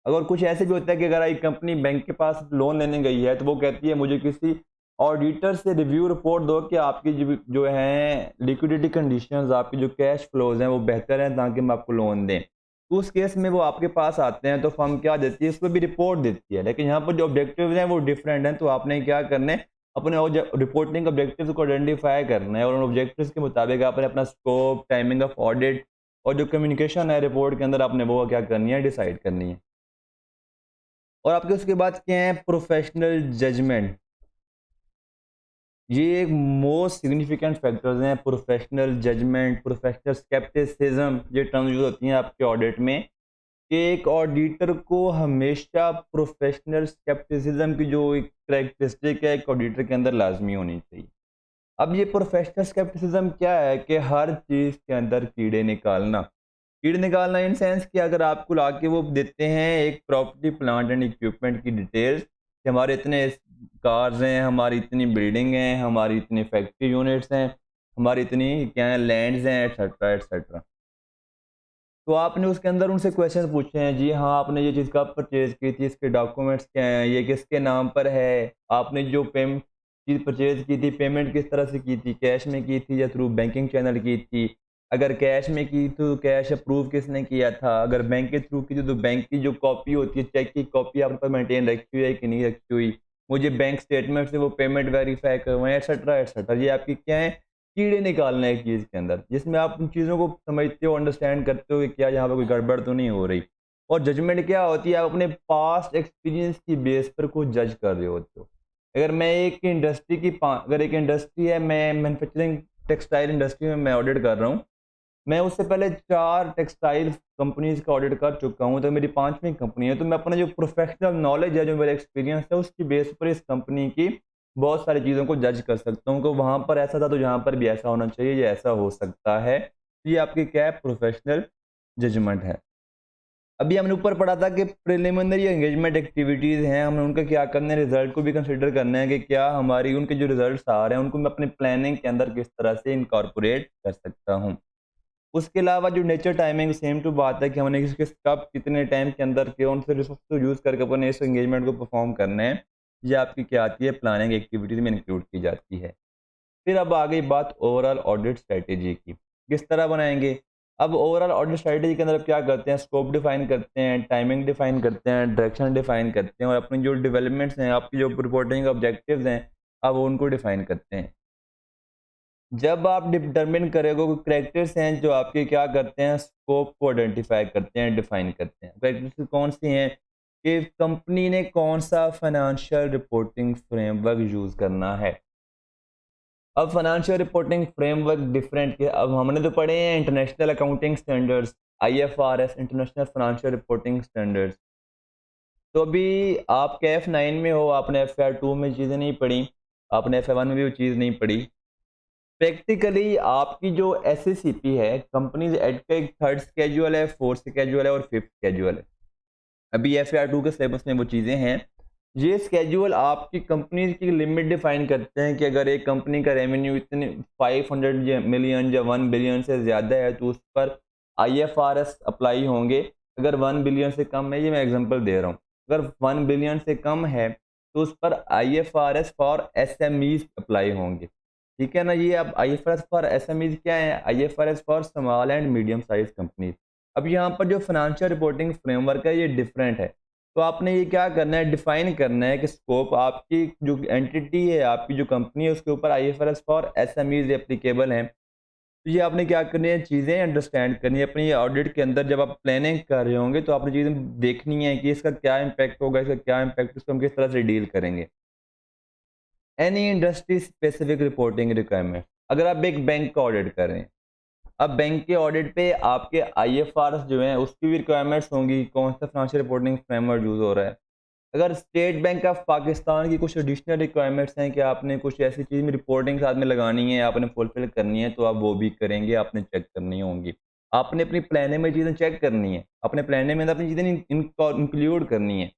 अगर कुछ ऐसे भी होता है कि अगर एक कंपनी बैंक के पास लोन लेने गई है, तो वो कहती है मुझे किसी ऑडिटर से रिव्यू रिपोर्ट दो कि आपकी जो हैं लिक्विडिटी कंडीशंस, आपकी जो कैश फ्लोज़ हैं वो बेहतर हैं, ताकि हम आपको लोन दें। तो उस केस में वो आपके पास आते हैं, तो फर्म क्या देती है, उसमें भी रिपोर्ट देती है। लेकिन यहाँ पर जो ऑब्जेक्टिव्स हैं वो डिफरेंट हैं, तो आपने क्या करना है, अपने रिपोर्टिंग ऑब्जेक्टिव्स को आइडेंटिफाई करना है, और उन ऑब्जेक्टिव्स के मुताबिक आपने अपना स्कोप, टाइमिंग ऑफ ऑडिट, और जो कम्युनिकेशन है रिपोर्ट के अंदर, आपने वो क्या करनी है, डिसाइड करनी है। और आपके उसके बाद क्या है, प्रोफेशनल जजमेंट। ये एक मोस्ट सिग्निफिकेंट फैक्टर्स हैं, प्रोफेशनल जजमेंट, प्रोफेशनल स्केप्टिसिज्म, ये टर्म यूज होती हैं आपके ऑडिट में, कि एक ऑडिटर को हमेशा प्रोफेशनल स्केप्टिसिज्म की जो एक करेक्टरिस्टिक है, एक ऑडिटर के अंदर लाजमी होनी चाहिए। अब ये प्रोफेशनल स्केप्टिसिज्म क्या है, कि हर चीज़ के अंदर कीड़े निकालना इन सेंस कि अगर आपको लाके वो देते हैं एक प्रॉपर्टी, प्लांट एंड इक्विपमेंट की डिटेल्स, कि हमारे इतने कार्स हैं, हमारी इतनी बिल्डिंग हैं, हमारी इतनी फैक्ट्री यूनिट्स हैं, हमारी इतनी क्या है, लैंड्स हैं, एटसेट्रा एटसेट्रा। तो आपने उसके अंदर उनसे क्वेश्चन पूछे हैं, जी हाँ, आपने ये चीज़ कब परचेज़ की थी, इसके डॉक्यूमेंट्स क्या हैं, ये किसके नाम पर है, आपने जो चीज़ परचेज़ की थी, पेमेंट किस तरह से की थी, कैश में की थी या थ्रू बैंकिंग चैनल की थी? अगर कैश में की तो कैश अप्रूव किसने किया था? अगर बैंक के थ्रू की थी तो बैंक की जो कॉपी होती है, चेक की कॉपी आपके पास मेंटेन रखी हुई है कि नहीं रखी हुई? मुझे बैंक स्टेटमेंट से वो पेमेंट वेरीफ़ाई करवाएँ, एटसेट्रा, एटसेट्रा। ये आपकी क्या है, कीड़े निकालना है एक चीज़ के अंदर, जिसमें आप उन चीज़ों को समझते हो, अंडरस्टैंड करते हो कि क्या यहाँ पे कोई गड़बड़ तो नहीं हो रही। और जजमेंट क्या होती है, आप अपने पास्ट एक्सपीरियंस की बेस पर कुछ जज कर रहे होते हो। अगर मैं एक इंडस्ट्री की अगर एक इंडस्ट्री है, मैं मैन्युफैक्चरिंग टेक्सटाइल इंडस्ट्री में मैं ऑडिट कर रहा हूँ, मैं उससे पहले 4 टेक्सटाइल कंपनीज़ का ऑडिट कर चुका हूँ, तो मेरी 5वीं कंपनी है। तो मैं अपना जो प्रोफ़ेशनल नॉलेज है, जो मेरा एक्सपीरियंस है, उसकी बेस पर इस कंपनी की बहुत सारी चीज़ों को जज कर सकता हूँ कि वहाँ पर ऐसा था, तो यहाँ पर भी ऐसा होना चाहिए, ये ऐसा हो सकता है। ये आपकी क्या है, प्रोफ़ेशनल जजमेंट है। अभी हमने ऊपर पढ़ा था कि प्रिलिमिनरी एंगेजमेंट एक्टिविटीज़ हैं, हमें उनका क्या करना है, रिज़ल्ट को भी कंसिडर करना है कि क्या हमारी उनके जो रिज़ल्ट्स आ रहे हैं, उनको मैं अपनी प्लानिंग के अंदर किस तरह से इनकॉर्पोरेट कर सकता हूँ। उसके अलावा जो नेचर टाइमिंग सेम टू बात है कि हमने कब कितने टाइम के अंदर कौन से रिसोर्स को यूज़ करके अपने इस एंगेजमेंट को परफॉर्म करना है, ये आपकी क्या आती है, प्लानिंग एक्टिविटीज़ में इंक्लूड की जाती है। फिर अब आ गई बात ओवरऑल ऑडिट स्ट्रैटेजी की, किस तरह बनाएंगे। अब ओवरऑल ऑडिट स्ट्रैटेजी के अंदर क्या करते हैं, स्कोप डिफाइन करते हैं, टाइमिंग डिफाइन करते हैं, डायरेक्शन डिफाइन करते हैं और अपनी जो डेवलपमेंट्स हैं, आपकी जो रिपोर्टिंग ऑब्जेक्टिव्स हैं, अब उनको डिफाइन करते हैं। जब आप डिटरमिन करोगे कि कैरेक्टर्स हैं जो आपके क्या करते हैं, स्कोप को आइडेंटिफाई करते हैं, डिफाइन करते हैं। कैरेक्टर्स कौन सी हैं कि कंपनी ने कौन सा फाइनेंशियल रिपोर्टिंग फ्रेमवर्क यूज़ करना है। अब फाइनेंशियल रिपोर्टिंग फ्रेमवर्क डिफरेंट के अब हमने तो पढ़े हैं international accounting standards, IFRS, international financial reporting standards. तो अभी आप एफ 9 में हो, आपने एफ 2 में चीज़ें नहीं पढ़ी, आपने एफ 1 में भी वो चीज़ नहीं पढ़ी। प्रैक्टिकली आपकी जो एसएसीपी है, कंपनीज एक्ट का एक थर्ड स्केड्यूल है, फोर्थ स्केड्यूल है और फिफ्थ स्केड्यूल है। अभी एफआर 2 के सिलेबस में वो चीज़ें हैं। ये स्केड्यूल आपकी कंपनी की लिमिट डिफाइन करते हैं कि अगर एक कंपनी का रेवेन्यू इतने 500 मिलियन या 1 बिलियन से ज़्यादा है तो उस पर आईएफआरएस अप्लाई होंगे। अगर 1 बिलियन से कम है, ये मैं एग्जांपल दे रहा हूँ, अगर 1 बिलियन से कम है तो उस पर आईएफआरएस फॉर एसएमईज अप्लाई होंगे। ठीक है ना। ये अब आईएफआरएस फॉर एसएमईज क्या है, IFRS for small and medium size companies. अब यहाँ पर जो फाइनेंशियल रिपोर्टिंग फ्रेमवर्क है, ये डिफरेंट है। तो आपने ये क्या करना है, डिफाइन करना है कि स्कोप आपकी जो एंटिटी है, आपकी जो कंपनी है, उसके ऊपर आईएफआरएस फॉर एसएमईज एप्लीकेबल हैं। तो ये आपने क्या करनी है, चीज़ें अंडरस्टैंड करनी है अपनी ऑडिट के अंदर। जब आप प्लानिंग कर रहे होंगे तो आपने चीज़ें देखनी है कि इसका क्या इम्पैक्ट होगा, इसका क्या इम्पैक्ट, इसको हम किस तरह से डील करेंगे। Any industry specific reporting requirement, अगर आप एक बैंक का ऑडिट कर रहे हैं, अब बैंक के ऑडिट पे आपके आईएफआरएस जो हैं उसकी भी रिक्वायरमेंट्स होंगी, कौन सा फाइनेंशियल रिपोर्टिंग फ्रेमवर्क यूज़ हो रहा है। अगर स्टेट बैंक ऑफ पाकिस्तान की कुछ एडिशनल रिक्वायरमेंट्स हैं कि आपने कुछ ऐसी चीज़ में रिपोर्टिंग साथ में लगानी है, आपने फुलफिल करनी है, तो आप वो भी करेंगे, आपने चेक करनी होंगी। आपने अपनी प्लानिंग में चीज़ें चेक करनी है, अपने प्लानिंग में अपनी चीज़ें इंक्लूड करनी है।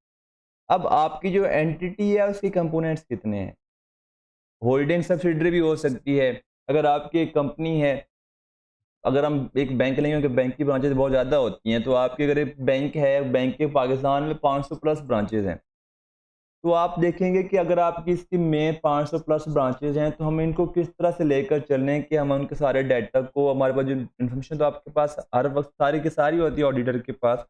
अब आपकी जो एंटिटी है उसके कंपोनेंट्स कितने हैं, होल्डिंग सब्सिडरी भी हो सकती है। अगर आपकी एक कंपनी है, अगर हम एक बैंक लेंगे, क्योंकि बैंक की ब्रांचेज़ बहुत ज़्यादा होती हैं, तो आपकी अगर एक बैंक है, बैंक के पाकिस्तान में 500 प्लस ब्रांचेज़ हैं। तो आप देखेंगे कि अगर आपकी इसकी में 500 प्लस ब्रांचेज़ हैं, तो हम इनको किस तरह से लेकर चलें कि हम उनके सारे डाटा को, हमारे पास जो इन्फॉर्मेशन तो आपके पास हर वक़्त सारी की सारी होती है ऑडिटर के पास।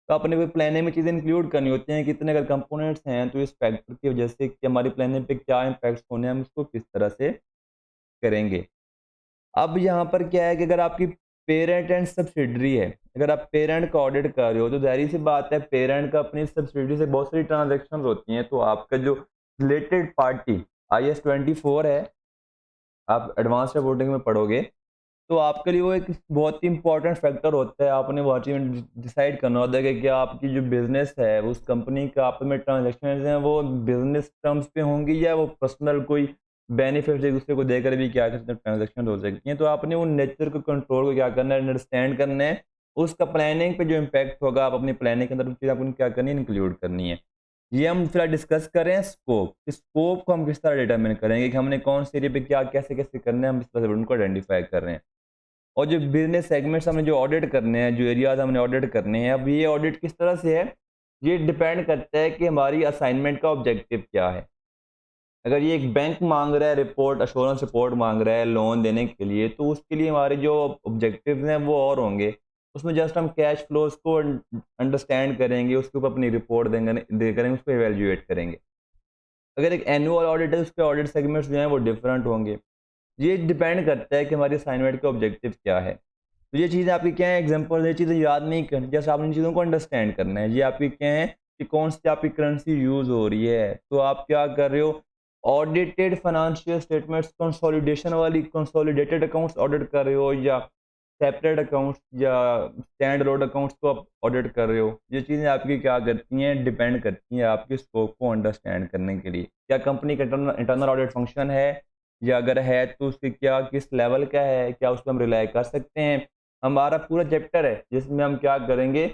तो अपने कोई प्लानिंग में चीज़ें इंक्लूड करनी होती हैं, कितने अगर कंपोनेंट्स हैं, तो इस फैक्टर की वजह से कि हमारी प्लानिंग पे क्या इम्पैक्ट्स होने हैं, हम उसको किस तरह से करेंगे। अब यहाँ पर क्या है कि अगर आपकी पेरेंट एंड सब्सिडरी है, अगर आप पेरेंट का ऑडिट कर रहे हो, तो ज़ाहिर सी बात है पेरेंट का अपनी सब्सिडरी से बहुत सारी ट्रांजैक्शंस होती हैं, तो आपका जो रिलेटेड पार्टी IS 24 है, आप एडवांस रिपोर्टिंग में पढ़ोगे, तो आपके लिए वो एक बहुत ही इंपॉर्टेंट फैक्टर होता है। आपने वो हर चीज़ में डिसाइड करना होता है कि क्या आपकी जो बिज़नेस है, उस कंपनी का आप में ट्रांज़ैक्शंस हैं, वो बिज़नेस टर्म्स पे होंगी या वो पर्सनल कोई बेनिफिट्स एक-दूसरे को देकर भी क्या करते हैं, ट्रांज़ैक्शन हो सकती हैं। तो आपने वो नेचर को, कंट्रोल को क्या करना है, अंडरस्टैंड करना है। उसका प्लानिंग पे जो इम्पैक्ट होगा, आप अपनी प्लानिंग के अंदर वो चीज़ आपको क्या करनी है, इंक्लूड करनी है। ये हम फिलहाल डिस्कस कर रहे हैं स्कोप। स्कोप को हम किस तरह डिटरमिन करेंगे कि हमने कौन से एरिया पे क्या कैसे-कैसे करना है, हम इस तरह से उनको आइडेंटिफ़ाई कर रहे हैं। और जो बिजनेस सेगमेंट्स हमने जो ऑडिट करने हैं, जो एरियाज हमने ऑडिट करने हैं, अब ये ऑडिट किस तरह से है, ये डिपेंड करता है कि हमारी असाइनमेंट का ऑब्जेक्टिव क्या है। अगर ये एक बैंक मांग रहा है रिपोर्ट, अश्योरेंस रिपोर्ट मांग रहा है लोन देने के लिए, तो उसके लिए हमारे जो ऑब्जेक्टिव्स हैं वो और होंगे। उसमें जस्ट हम कैश फ्लोज को अंडरस्टैंड करेंगे, उसके ऊपर अपनी रिपोर्ट देंगे करेंगे, उसको इवेल्युएट करेंगे। अगर एक एनुअल ऑडिट है, उसके ऑडिट सेगमेंट्स जो हैं वो डिफरेंट होंगे। ये डिपेंड करता है कि हमारी असाइनमेंट का ऑब्जेक्टिव क्या है। तो ये चीज़ें आपकी क्या है, एग्जाम्पल, ये चीज़ें याद नहीं करनी, जैसे आपने इन चीज़ों को अंडरस्टैंड करना है। ये आपकी क्या है कि कौन सी आपकी करेंसी यूज़ हो रही है, तो आप क्या कर रहे हो, ऑडिटेड फाइनेंशियल स्टेटमेंट्स, कंसोलिडेशन वाली कंसोलिडेटेड अकाउंट्स ऑडिट कर रहे हो, या सेपरेट अकाउंट्स या स्टैंड अलोन अकाउंट्स को आप ऑडिट कर रहे हो। ये चीज़ें आपकी क्या करती हैं, डिपेंड करती हैं आपके स्कोप को अंडरस्टैंड करने के लिए। क्या कंपनी का इंटरनल ऑडिट फंक्शन है, या अगर है तो उसके क्या किस लेवल का है, क्या उस पर हम रिलाई कर सकते हैं। हमारा पूरा चैप्टर है जिसमें हम क्या करेंगे,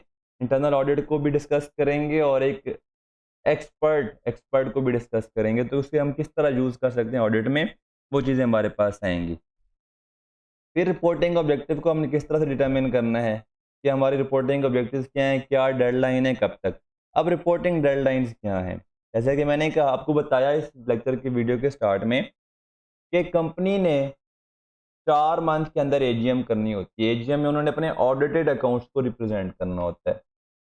इंटरनल ऑडिट को भी डिस्कस करेंगे और एक एक्सपर्ट को भी डिस्कस करेंगे, तो उससे हम किस तरह यूज़ कर सकते हैं ऑडिट में, वो चीज़ें हमारे पास आएंगी। फिर रिपोर्टिंग ऑब्जेक्टिव को हमने किस तरह से डिटरमिन करना है कि हमारी रिपोर्टिंग ऑब्जेक्टिव्स क्या हैं, क्या डेडलाइन है, कब तक। अब रिपोर्टिंग डेडलाइंस क्या हैं, जैसे कि मैंने कहा आपको बताया इस लेक्चर की वीडियो के स्टार्ट में कि कंपनी ने 4 मंथ के अंदर एजीएम करनी होती है। एजीएम में उन्होंने अपने ऑडिटेड अकाउंट्स को रिप्रेजेंट करना होता है,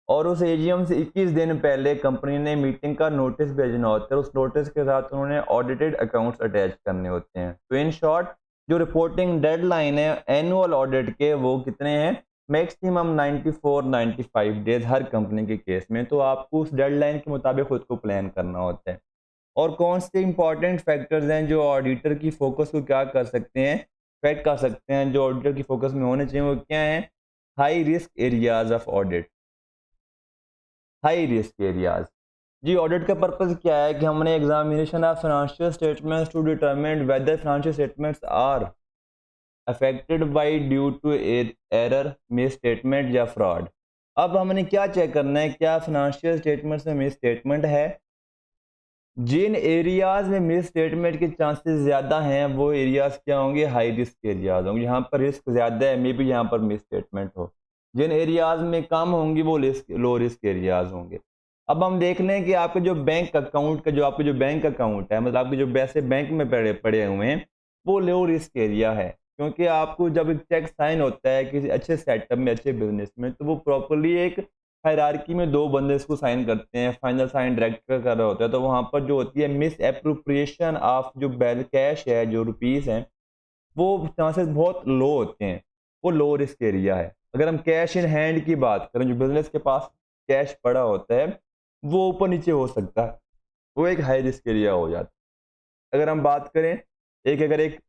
और उस एजीएम से 21 दिन पहले कंपनी ने मीटिंग का नोटिस भेजना होता है। उस नोटिस के साथ उन्होंने ऑडिटेड अकाउंट्स अटैच करने होते हैं। तो इन शॉर्ट जो रिपोर्टिंग डेडलाइन है एनुअल ऑडिट के, वो कितने हैं, मैक्सिमम 94-95 डेज हर कंपनी के केस में। तो आपको उस डेडलाइन के मुताबिक खुद को प्लान करना होता है। और कौन से इंपॉर्टेंट फैक्टर्स हैं जो ऑडिटर की फोकस को क्या कर सकते हैं, इफेक्ट कर सकते हैं, जो ऑडिटर की फोकस में होने चाहिए, वो क्या है, high risk areas of audit. High risk areas, जी ऑडिट का पर्पस क्या है कि हमने examination of financial statements to determine whether financial statements are affected by due to error, misstatement या फ्रॉड। अब हमने क्या चेक करना है, क्या फाइनेंशियल स्टेटमेंट्स में मिस स्टेटमेंट है। जिन एरियाज में मिस स्टेटमेंट के चांसेस ज़्यादा हैं वो एरियाज क्या होंगे, हाई रिस्क एरियाज होंगे, यहाँ पर रिस्क ज़्यादा है, मे बी यहाँ पर मिस स्टेटमेंट हो। जिन एरियाज में कम होंगी वो लो रिस्क एरियाज होंगे। अब हम देख लें कि आपके जो बैंक अकाउंट का जो आपके जो बैंक अकाउंट है, मतलब आपके जो पैसे बैंक में पड़े पड़े हुए हैं, वो लो रिस्क एरिया है। क्योंकि आपको जब एक चेक साइन होता है किसी अच्छे सेटअप में, अच्छे बिजनेस में, तो वो प्रॉपरली एक हायरार्की में 2 बंदे इसको साइन करते हैं, फाइनल साइन डायरेक्टर कर रहा होता है, तो वहाँ पर जो होती है मिस एप्रोप्रिएशन ऑफ जो कैश है, जो रुपीस हैं, वो चांसेस बहुत लो होते हैं। वो लो रिस्क एरिया है। अगर हम कैश इन हैंड की बात करें, जो बिजनेस के पास कैश पड़ा होता है, वो ऊपर नीचे हो सकता है, वो एक हाई रिस्क एरिया हो जाता है। अगर हम बात करें अगर एक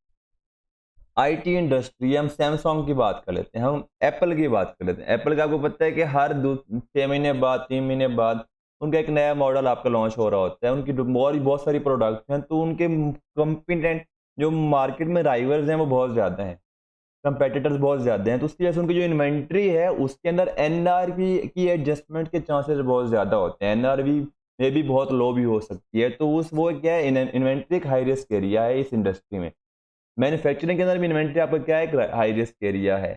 आईटी इंडस्ट्री, हम सैमसंग की बात कर लेते हैं, हम एप्पल की बात कर लेते हैं। एप्पल का आपको पता है कि हर 6 महीने बाद, 3 महीने बाद उनका एक नया मॉडल आपका लॉन्च हो रहा होता है। उनकी बहुत सारी प्रोडक्ट्स हैं, तो उनके कंपिटेंट जो मार्केट में राइवल्स हैं वो बहुत ज़्यादा हैं, कंपेटिटर्स बहुत ज़्यादा हैं। तो उसकी वजह से उनकी जो इन्वेंट्री है उसके अंदर एनआरवी की एडजस्टमेंट के चांसेस बहुत ज़्यादा होते हैं। एनआरवी में भी बहुत लो भी हो सकती है। तो उस वो क्या है, इन्वेंट्री एक हाई रिस्क एरिया है इस इंडस्ट्री में। मैन्युफैक्चरिंग के अंदर भी इन्वेंट्री आपका क्या है, एक हाई रिस्क एरिया है।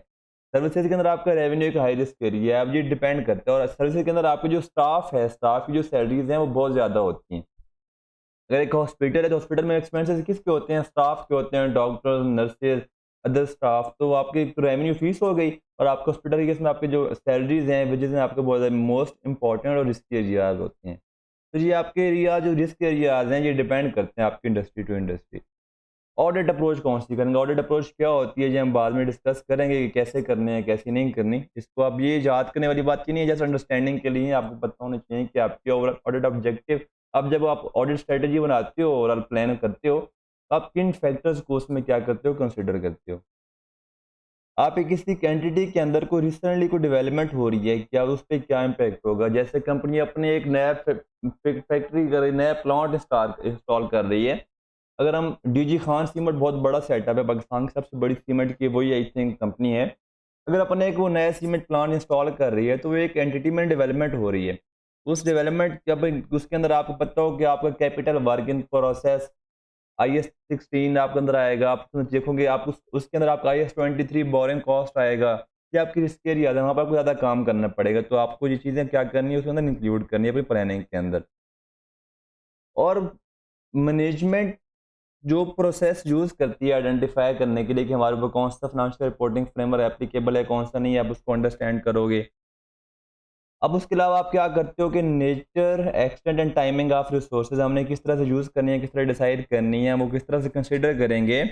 सर्विसेज के अंदर आपका रेवेन्यू एक हाई रिस्क एरिया है। अब ये डिपेंड करता है। और सर्विसेज के अंदर आपके जो स्टाफ है, स्टाफ की जो सैलरीज हैं वो बहुत ज़्यादा होती हैं। अगर एक हॉस्पिटल है तो हॉस्पिटल में एक्सपेंसेस किसके होते हैं, स्टाफ के होते हैं, डॉक्टर्स, नर्सेज, अदर स्टाफ। तो आपकी रेवेन्यू फीस हो गई, और आपके हॉस्पिटल के केस में आपके जो सैलरीज हैं विच में आपके बहुत मोस्ट इंपॉर्टेंट और रिस्क एरियाज होते हैं। तो ये आपके एरिया जो रिस्क एरियाज हैं ये डिपेंड करते हैं आपकी industry to industry. Audit approach कौन सी करेंगे, ऑडिट अप्रोच क्या होती है, ये हम बाद में डिस्कस करेंगे कि कैसे करने हैं, कैसे नहीं करनी। इसको आप ये याद करने वाली बात की नहीं है, जैसे अंडरस्टैंडिंग के लिए आपको पता होना चाहिए कि आपके ओवरऑल ऑडिट ऑब्जेक्टिव। अब जब आप ऑडिट स्ट्रेटेजी बनाते हो, ओवरऑल प्लान करते हो, तो आप किन फैक्टर्स को उसमें क्या करते हो, कंसिडर करते हो। आप एक किसी कैंटिटी के अंदर कोई रिसेंटली कोई डेवलपमेंट हो रही है, क्या उस पर क्या इम्पैक्ट होगा। जैसे कंपनी अपने एक नया फैक्ट्री कर रही, नया प्लांट इंस्टॉल कर रही है। अगर हम डीजी खान सीमेंट बहुत बड़ा सेटअप है, पाकिस्तान की सबसे बड़ी सीमेंट की वही आई थिंक कंपनी है। अगर अपने एक वो नया सीमेंट प्लांट इंस्टॉल कर रही है, तो वो एक एंटिटी में डेवलपमेंट हो रही है। उस डेवलपमेंट जब उसके अंदर आपको पता हो कि आपका capital work in process IS 16 आपके अंदर आएगा, आप उसमें देखोगे आप उसके अंदर आपका IS 23 बोरिंग कॉस्ट आएगा, ये आपकी रिस्क एरिया है, वहाँ पर आपको ज़्यादा काम करना पड़ेगा। तो आपको ये चीज़ें क्या करनी है उसके अंदर इंक्लूड करनी है अपनी प्लानिंग के अंदर। और मैनेजमेंट जो प्रोसेस यूज़ करती है आइडेंटिफाई करने के लिए कि हमारे ऊपर कौन सा फाइनेंशियल रिपोर्टिंग फ्रेमवर्क एप्लीकेबल है, कौन सा नहीं है, आप उसको अंडरस्टैंड करोगे। अब उसके अलावा आप क्या करते हो कि nature, extent and timing of resources हमने किस तरह से यूज़ करनी है, किस तरह डिसाइड करनी है, वो किस तरह से कंसिडर करेंगे।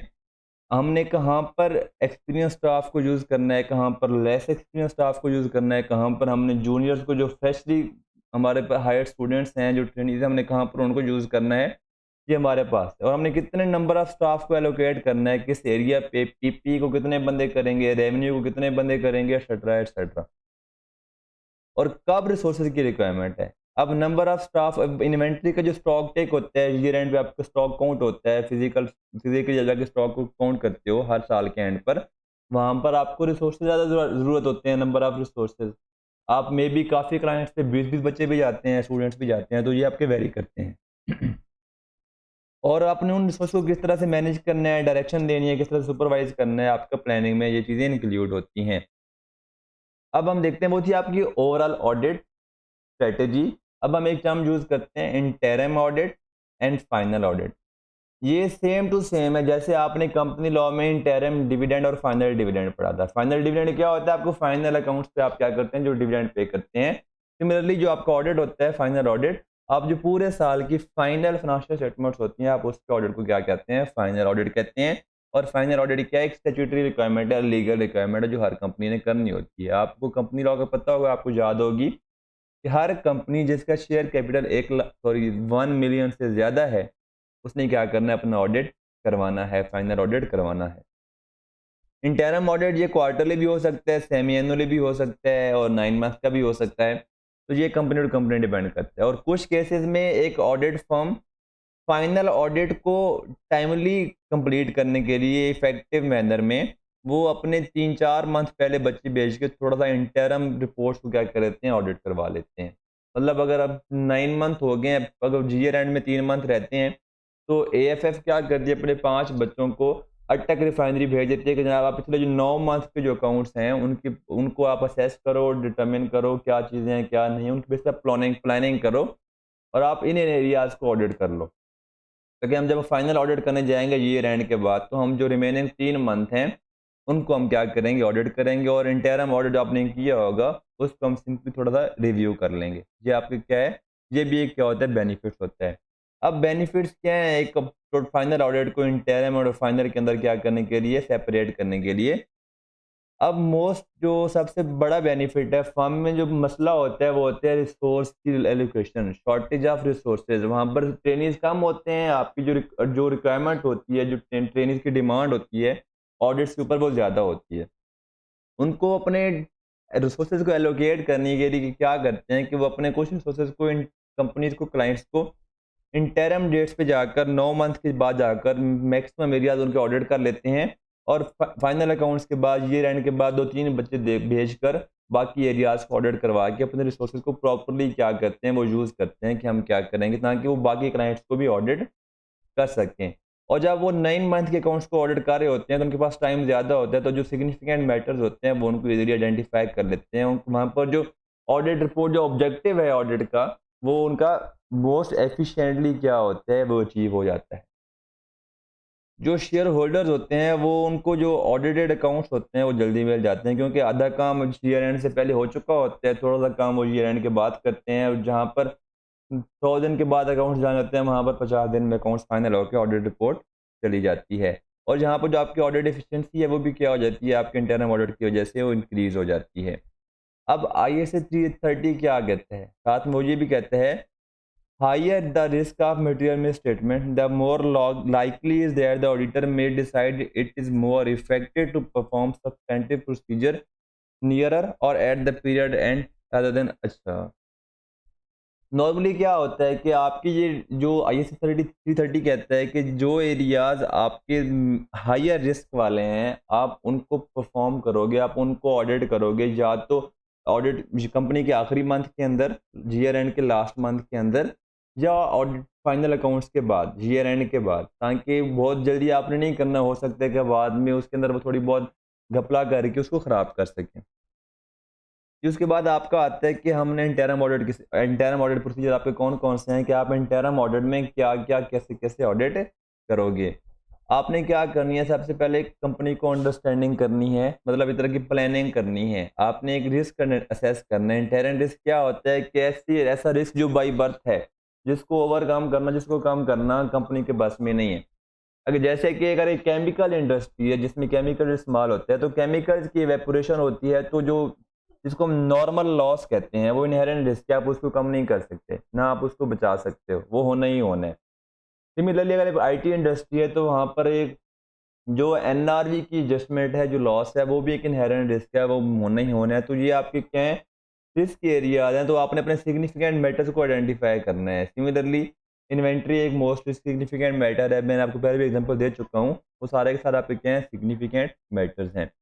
हमने कहाँ पर एक्सपीरियंस स्टाफ को यूज़ करना है, कहाँ पर लेस एक्सपीरियंस स्टाफ को यूज़ करना है, कहाँ पर हमने जूनियर्स को जो फ्रेशली हमारे पास हायर्ड स्टूडेंट्स हैं, जो ट्रेनीज़ हैं, हमने कहाँ पर उनको यूज़ करना है, ये हमारे पास है। और हमने कितने नंबर ऑफ स्टाफ को एलोकेट करना है, किस एरिया पे, पीपी को कितने बंदे करेंगे, रेवेन्यू को कितने बंदे करेंगे, एटसेट्रा एटसेट्रा। और कब रिसोर्सेज की रिक्वायरमेंट है। अब नंबर ऑफ स्टाफ, इन्वेंट्री का जो स्टॉक टेक होता है, ईयर एंड पे आपका स्टॉक काउंट होता है, फिजिकली जगह के स्टॉक को काउंट करते हो हर साल के एंड पर, वहाँ पर आपको रिसोर्सेज ज़्यादा ज़रूरत होते हैं, नंबर ऑफ रिसोर्सेज। आप मे बी काफ़ी क्लाइंट्स पे 20-20 बच्चे भी जाते हैं, स्टूडेंट्स भी जाते हैं, तो ये आपके वेरी करते हैं। और आपने उन रिसोर्स को किस तरह से मैनेज करना है, डायरेक्शन देनी है, किस तरह से सुपरवाइज करना है, आपका प्लानिंग में ये चीज़ें इंक्लूड होती हैं। अब हम देखते हैं वो थी आपकी ओवरऑल ऑडिट स्ट्रेटेजी। अब हम एक टर्म यूज़ करते हैं, interim audit and final audit. ये सेम टू सेम है जैसे आपने कंपनी लॉ में इंटरिम डिविडेंड और फाइनल डिविडेंड पढ़ा था। फाइनल डिविडेंड क्या होता है, आपको फाइनल अकाउंट्स पे आप क्या करते हैं, जो डिविडेंड पे करते हैं। सिमिलरली जो आपका ऑडिट होता है फाइनल ऑडिट, आप जो पूरे साल की फाइनल फाइनेंशियल स्टेटमेंट्स होती हैं, आप उसके ऑडिट को क्या कहते हैं, फाइनल ऑडिट कहते हैं। और फाइनल ऑडिट क्या है, एक स्टैट्यूटरी रिक्वायरमेंट है, लीगल रिक्वायरमेंट है, जो हर कंपनी ने करनी होती है। आपको कंपनी लॉ का पता होगा, आपको याद होगी कि हर कंपनी जिसका शेयर कैपिटल 1 मिलियन से ज़्यादा है, उसने क्या करना है, अपना ऑडिट करवाना है, फाइनल ऑडिट करवाना है। इंटरम ऑडिट ये क्वार्टरली भी हो सकता है, सेमी एनुअली भी हो सकता है और 9 मंथ का भी हो सकता है। तो ये कंपनी टू कंपनी डिपेंड करता है। और कुछ केसेस में एक ऑडिट फर्म फाइनल ऑडिट को टाइमली कंप्लीट करने के लिए इफेक्टिव मैनर में वो अपने 3-4 मंथ पहले बच्चे भेज के थोड़ा सा इंटरम रिपोर्ट्स को क्या कर लेते हैं, ऑडिट करवा लेते हैं। मतलब अगर अब 9 मंथ हो गए हैं, अगर ईयर एंड में 3 मंथ रहते हैं, तो एएफएफ क्या करती है, अपने 5 बच्चों को अटक रिफाइनरी भेज देती है कि जनाब आप पिछले जो 9 मंथ के जो अकाउंट्स हैं उनको आप असेस करो, डिटरमिन करो क्या चीज़ें हैं क्या नहीं, उनकी बेस पर प्लानिंग करो और आप इन एरियाज को ऑडिट कर लो। क्योंकि हम जब फाइनल ऑडिट करने जाएंगे ईयर एंड के बाद, तो हम जो रिमेनिंग 3 मंथ हैं उनको हम क्या करेंगे, ऑडिट करेंगे। और इंटरम ऑडिट आपने किया होगा उसको हम सिंपली थोड़ा सा रिव्यू कर लेंगे। ये आपके क्या है, ये भी एक क्या होता है, बेनिफिट्स होता है। अब बेनिफिट्स क्या है, एक फाइनल ऑडिट को इंटरम और फाइनल के अंदर क्या करने के लिए, सेपरेट करने के लिए। अब मोस्ट जो सबसे बड़ा बेनिफिट है फर्म में, जो मसला होता है वो होता है रिसोर्स की एलोकेशन, शॉर्टेज ऑफ रिसोर्सेज। वहाँ पर ट्रेनिंग्स कम होते हैं, आपकी जो रिक्वायरमेंट होती है, जो ट्रेनिंग्स की डिमांड होती है ऑडिट्स के ऊपर, बहुत ज़्यादा होती है। उनको अपने रिसोर्सेज को एलोकेट करने के लिए क्या करते हैं कि वो अपने कुछ रिसोर्सेज को इन कंपनीज को, क्लाइंट्स को इंटरम डेट्स पे जाकर 9 मंथ के बाद जाकर मैक्सिमम एरियाज उनके ऑडिट कर लेते हैं। और फाइनल अकाउंट्स के बाद, ईयर एंड के बाद 2-3 बच्चे भेज कर बाकी एरियाज को ऑडिट करवा के अपने रिसोर्सेज को प्रॉपरली क्या करते हैं, वो यूज़ करते हैं कि हम क्या करेंगे ताकि वो बाकी क्लाइंट्स को भी ऑडिट कर सकें। और जब वो 9 मंथ के अकाउंट्स को ऑडिट कर रहे होते हैं तो उनके पास टाइम ज़्यादा होता है, तो जो सिग्निफिकेंट मैटर्स होते हैं वो उनको इजीली आइडेंटिफाई कर लेते हैं। वहाँ पर जो ऑडिट रिपोर्ट, जो ऑब्जेक्टिव है ऑडिट का, वो उनका मोस्ट एफिशिएंटली क्या होता है, वो अचीव हो जाता है। जो शेयर होल्डर्स होते हैं वो, उनको जो ऑडिटेड अकाउंट्स होते हैं वो जल्दी मिल जाते हैं, क्योंकि आधा काम ईयर एंड से पहले हो चुका होता है, थोड़ा सा काम वो ईयर एंड के बाद करते हैं। और जहाँ पर 100 दिन के बाद अकाउंट्स जाने होते हैं, वहाँ पर 50 दिन में अकाउंट्स फाइनल होकर ऑडिट रिपोर्ट चली जाती है। और जहाँ पर जो आपकी ऑडिट एफिशिएंसी है वो भी क्या हो जाती है, आपके इंटरनल ऑडिट की वजह से वो इंक्रीज़ हो जाती है। अब ISA 330 क्या कहता है, साथ में वो ये भी कहता है, higher the risk of material misstatement, the more likely is that the auditor may decide it is more effective to perform substantive procedure nearer or at the period end rather than अच्छा। Normally क्या होता है कि आपकी ये जो ISA 330 कहता है कि जो एरियाज आपके हायर रिस्क वाले हैं, आप उनको परफॉर्म करोगे, आप उनको ऑडिट करोगे, या तो ऑडिट कंपनी के आखिरी मंथ के अंदर, ईयर एंड के लास्ट मंथ के अंदर, या ऑडिट फाइनल अकाउंट्स के बाद, ईयर एंड के बाद, ताकि बहुत जल्दी आपने नहीं करना, हो सकता है कि बाद में उसके अंदर वो थोड़ी बहुत घपला करके उसको ख़राब कर सकें। फिर उसके बाद आपका आता है कि हमने इंटरम ऑडिट प्रोसीजर आपके कौन-कौन से हैं कि आप इंटरम ऑडिट में क्या-क्या, कैसे-कैसे ऑडिट करोगे। आपने क्या करनी है, सबसे पहले कंपनी को अंडरस्टैंडिंग करनी है, मतलब एक तरह की प्लानिंग करनी है। आपने एक रिस्क असेस करना है। इंहेरेंट रिस्क क्या होता है कि ऐसा रिस्क जो बाय बर्थ है, जिसको कम करना कंपनी के बस में नहीं है। अगर जैसे कि अगर एक केमिकल इंडस्ट्री है जिसमें केमिकल इस्तेमाल होता है, तो केमिकल्स की इवेपोरेशन होती है, तो जो जिसको हम नॉर्मल लॉस कहते हैं, वो इनहेरेंट रिस्क है, आप उसको कम नहीं कर सकते, ना आप उसको बचा सकते हो, वो होना ही होना है। सिमिलरली अगर एक आईटी इंडस्ट्री है, तो वहाँ पर एक जो एनआरवी की एडजस्टमेंट है, जो लॉस है, वो भी एक इनहेरेंट रिस्क है, वो होना ही होना है। तो ये आपके क्या है, रिस्क एरियाज हैं, तो आपने अपने सिग्निफिकेंट मैटर्स को आइडेंटिफाई करना है। सिमिलरली इन्वेंट्री एक मोस्ट सिग्निफिकेंट मैटर है, मैंने आपको पहले भी एग्जांपल दे चुका हूँ, वो सारे के सारे आपके क्या हैं, सिग्निफिकेंट मैटर्स हैं।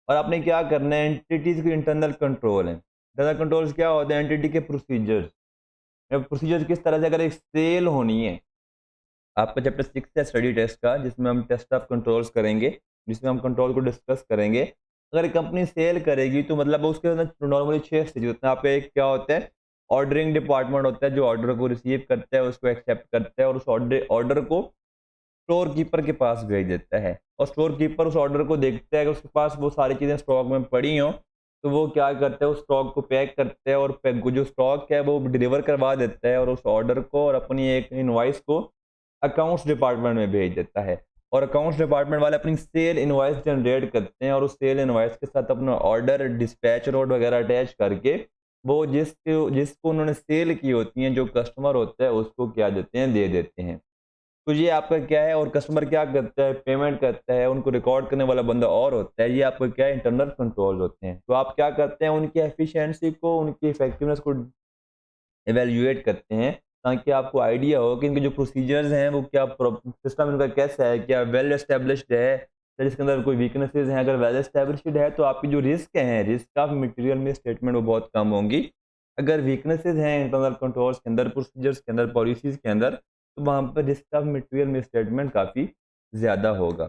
और आपने क्या करना है, एंटिटीज़ के इंटरनल कंट्रोल है। इंटरनल कंट्रोल्स क्या होते हैं, एंटिटी के प्रोसीजर्स। प्रोसीजर्स किस तरह से, अगर एक सेल होनी है, आपका चैप्टर 6 है स्टडी टेस्ट का, जिसमें हम टेस्ट ऑफ कंट्रोल्स करेंगे, जिसमें हम कंट्रोल को डिस्कस करेंगे। अगर एक कंपनी सेल करेगी, तो मतलब उसके अंदर नॉर्मली 6 स्टेज होते हैं। आपका एक क्या होता है, ऑर्डरिंग डिपार्टमेंट होता है, जो ऑर्डर को रिसीव करता है, उसको एक्सेप्ट करता है और उस ऑर्डर को स्टोर कीपर के पास भेज देता है। और स्टोर कीपर उस ऑर्डर को देखता है कि उसके पास वो सारी चीज़ें स्टॉक में पड़ी हों, तो वो क्या करता है, उस स्टॉक को पैक करता है और जो स्टॉक है वो डिलीवर करवा देता है, और उस ऑर्डर को और अपनी एक इनवॉइस को अकाउंट्स डिपार्टमेंट में भेज देता है। और अकाउंट्स डिपार्टमेंट वाले अपनी सेल इनवॉइस जनरेट करते हैं, और उस सेल इनवॉइस के साथ अपना ऑर्डर डिस्पैच नोट वगैरह अटैच करके, वो जिसको उन्होंने सेल की होती हैं, जो कस्टमर होता है, उसको क्या देते हैं, दे देते हैं। तो ये आपका क्या है, और कस्टमर क्या करता है, पेमेंट करता है, उनको रिकॉर्ड करने वाला बंदा और होता है। ये आपका क्या है, इंटरनल कंट्रोल होते हैं। तो आप क्या करते हैं, उनकी एफिशिएंसी को, उनकी इफेक्टिवनेस को इवैल्यूएट करते हैं, ताकि आपको आइडिया हो कि इनके जो प्रोसीजर्स हैं, वो क्या सिस्टम इनका कैसा है, क्या वेल एस्टेब्लिश्ड है, या इसके अंदर कोई वीकनेसेस हैं। अगर वेल एस्टेब्लिश्ड है, तो आपकी जो रिस्क ऑफ मटेरियल में स्टेटमेंट वो बहुत कम होंगी। अगर वीकनेसेस हैं इंटरनल कंट्रोल्स के अंदर, प्रोसीजर्स के अंदर, पॉलिसीज के अंदर, तो वहाँ पर रिस्क ऑफ मटेरियल में स्टेटमेंट काफ़ी ज़्यादा होगा।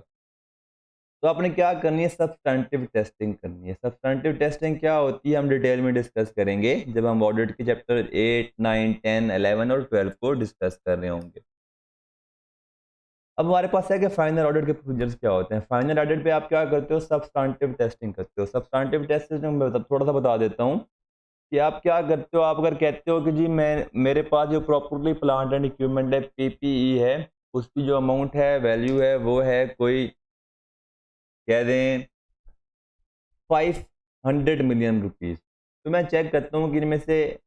तो आपने क्या करनी है, सब्सटैंटिव टेस्टिंग करनी है। सब्सटैंटिव टेस्टिंग क्या होती है, हम डिटेल में डिस्कस करेंगे जब हम ऑडिट के चैप्टर 8, 9, 10, 11 और 12 को डिस्कस कर रहे होंगे। अब हमारे पास है कि फाइनल ऑडिट के प्रोसीजर्स क्या होते हैं। फाइनल ऑडिट पे आप क्या करते हो, सब्सटैंटिव टेस्टिंग करते हो। सब्सटैंटिव टेस्टिंग मैं थोड़ा सा बता देता हूँ कि आप क्या करते हो। आप अगर कहते हो कि जी मैं मेरे पास जो प्रॉपर्ली प्लांट एंड इक्विपमेंट है, पीपीई है, उसकी जो अमाउंट है, वैल्यू है, वो है कोई कह दें 500 मिलियन रुपीज़। तो मैं चेक करता हूँ कि इनमें से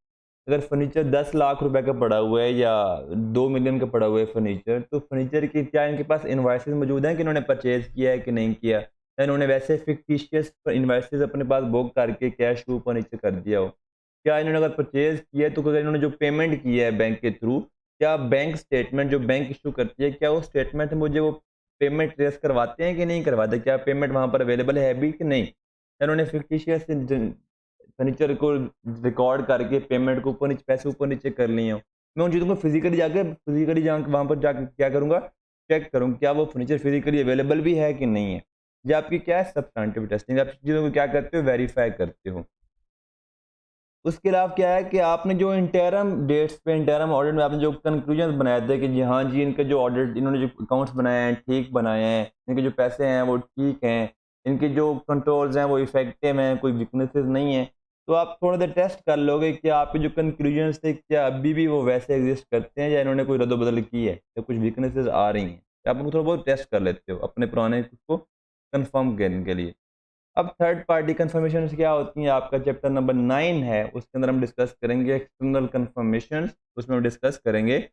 अगर फर्नीचर 10 लाख रुपए का पड़ा हुआ है या 2 मिलियन का पड़ा हुआ है फर्नीचर, तो फर्नीचर की क्या इनके पास इनवॉइसेस मौजूद हैं कि इन्होंने परचेज़ किया है कि नहीं किया? या इन्होंने वैसे फिक्टिशियस इनवॉइसेस अपने पास बुक करके कैश टू ऊपर नीचे कर दिया हो? क्या इन्होंने अगर परचेज़ किया है, तो अगर इन्होंने जो पेमेंट की है बैंक के थ्रू, क्या बैंक स्टेटमेंट जो बैंक इश्यू करती है, क्या वो स्टेटमेंट मुझे वो पेमेंट ट्रेस करवाते हैं कि नहीं करवाते? क्या पेमेंट वहाँ पर अवेलेबल है भी कि नहीं? इन्होंने फिक्टिशियस फर्नीचर को रिकॉर्ड करके पेमेंट को ऊपर नीचे, पैसे ऊपर नीचे कर लिए हों। मैं उन चीज़ों को फिज़िकली जा वहाँ पर जाके क्या करूँगा, चेक करूँ क्या वो फर्नीचर फिज़िकली अवेलेबल भी है कि नहीं है। ये आपकी क्या है, सब्सटैंटिव टेस्टिंग। आप चीज़ों को क्या करते हो, वेरीफाई करते हो। उसके अलावा क्या है कि आपने जो इंटरम डेट्स पे, इंटरम ऑडिट में आपने जो कंक्लूजन बनाए थे कि जी हाँ जी, इनके जो ऑडिट, इन्होंने जो अकाउंट्स बनाए हैं ठीक बनाए हैं, इनके जो पैसे हैं वो ठीक हैं, इनके जो कंट्रोल्स हैं वो इफेक्टिव हैं, कोई वीकनेसेस नहीं है, तो आप थोड़ा देर टेस्ट कर लोगे कि आपके जो कंक्लूजन्स थे, क्या अभी भी वो वैसे एग्जिस्ट करते हैं, या इन्होंने कोई रद्द-बदल की है, या कुछ वीकनेसेस आ रही हैं। आप उनको थोड़ा बहुत टेस्ट कर लेते हो अपने पुराने को कंफर्म करने के लिए। अब थर्ड पार्टी कन्फर्मेशंस क्या होती हैं, आपका चैप्टर नंबर 9 है, उसके अंदर हम डिस्कस करेंगे एक्सटर्नल कन्फर्मेशंस, उसमें हम डिस्कस करेंगे,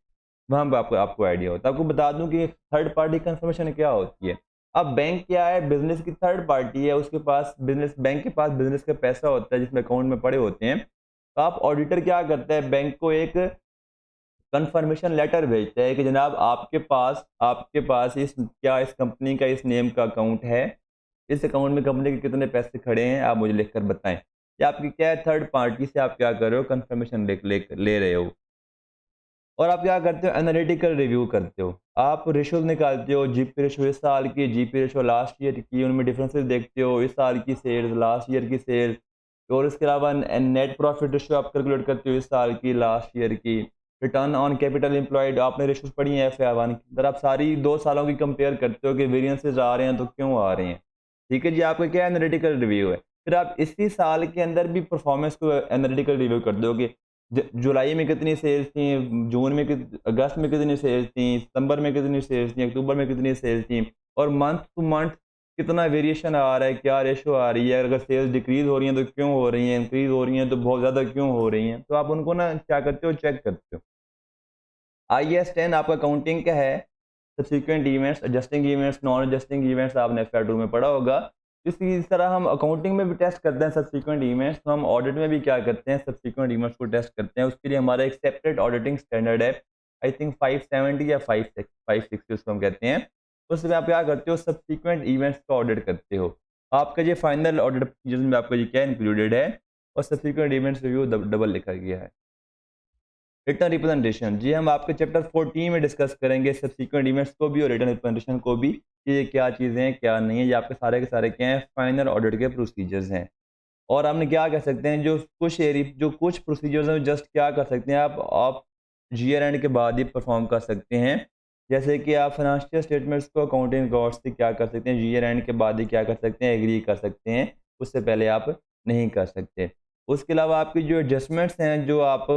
वहाँ पे आपको आपको आइडिया होता है। आपको बता दूं कि थर्ड पार्टी कन्फर्मेशन क्या होती है। अब बैंक क्या है, बिजनेस की थर्ड पार्टी है, उसके पास बिजनेस, बैंक के पास बिजनेस का पैसा होता है जिसमें अकाउंट में पड़े होते हैं। तो आप ऑडिटर क्या करता है, बैंक को एक कन्फर्मेशन लेटर भेजता है कि जनाब आपके पास इस कंपनी का इस नेम का अकाउंट है, इस अकाउंट में कंपनी के कितने पैसे खड़े हैं, आप मुझे लिखकर बताएं। ये आपकी क्या है, थर्ड पार्टी से आप क्या कर रहे हो, कन्फर्मेशन ले रहे हो। और आप क्या करते हो, एनालिटिकल रिव्यू करते हो, आप रेशोज निकालते हो, जीपी रेशो इस साल की, जीपी रेशो लास्ट ईयर की, उनमें डिफरेंसेस देखते हो, इस साल की सेल्स, लास्ट ईयर की सेल्स, और इसके अलावा नेट प्रॉफिट रेशो आप कैलकुलेट करते हो इस साल की, लास्ट ईयर की, रिटर्न ऑन कैपिटल एम्प्लॉयड, आपने रेशोज पढ़ी हैं FY1 की, अगर आप सारी 2 सालों की कंपेयर करते हो कि वेरियंसेस आ रहे हैं तो क्यों आ रहे हैं। ठीक है जी, आपका क्या एनालिटिकल रिव्यू है। फिर आप इसी साल के अंदर भी परफॉर्मेंस को एनालिटिकल रिव्यू कर दो कि जुलाई में कितनी सेल्स थी, जून में अगस्त में कितनी सेल्स थी, सितंबर में कितनी सेल्स थी, अक्टूबर में कितनी सेल्स थी, और मंथ टू मंथ कितना वेरिएशन आ रहा है, क्या रेशो आ रही है, अगर सेल्स डिक्रीज हो रही हैं तो क्यों हो रही हैं, इंक्रीज हो रही हैं तो बहुत ज़्यादा क्यों हो रही हैं, तो आप उनको ना क्या करते हो, चेक करते हो। IAS 10 आपका काउंटिंग का है, subsequent events, adjusting events, non adjusting events आपने FY2 में पढ़ा होगा। इसी तरह हम अकाउंटिंग में भी टेस्ट करते हैं सब्सिक्वेंट इवेंट्स, तो हम ऑडिट में भी क्या करते हैं, सब्सिक्वेंट इवेंट्स को टेस्ट करते हैं। उसके लिए हमारा एक सेपरेट ऑडिटिंग स्टैंडर्ड है, आई थिंक 570 या 560 उसको हम कहते हैं। उसमें आप क्या करते हो, सब्सिक्वेंट इवेंट्स का ऑडिट करते हो। आपका ये फाइनल ऑडिट प्रोसीजर में आपका ये क्या इंक्लूडेड है, और सब्सिक्वेंट इवेंट्स रिव्यू डबल लिखा गया है। रिटर्न रिप्रेजेंटेशन जी, हम आपके चैप्टर 14 में डिस्कस करेंगे सब्सिक्वेंट इवेंट्स को भी और रिटर्न रिप्रेजेंटेशन को भी, कि ये क्या चीज़ें हैं क्या नहीं है। ये आपके सारे के सारे क्या हैं, फाइनल ऑडिट के प्रोसीजर्स हैं। और हमने क्या कह सकते हैं, जो कुछ प्रोसीजर्स हैं जस्ट क्या कर सकते हैं, आप ईयर एंड के बाद ही परफॉर्म कर सकते हैं। जैसे कि आप फाइनेंशियल स्टेटमेंट्स को अकाउंटिंग रिकॉर्ड्स से क्या कर सकते हैं, ईयर एंड के बाद ही क्या कर सकते हैं, एग्री कर सकते हैं, उससे पहले आप नहीं कर सकते। उसके अलावा आपकी जो एडजस्टमेंट्स हैं, जो आप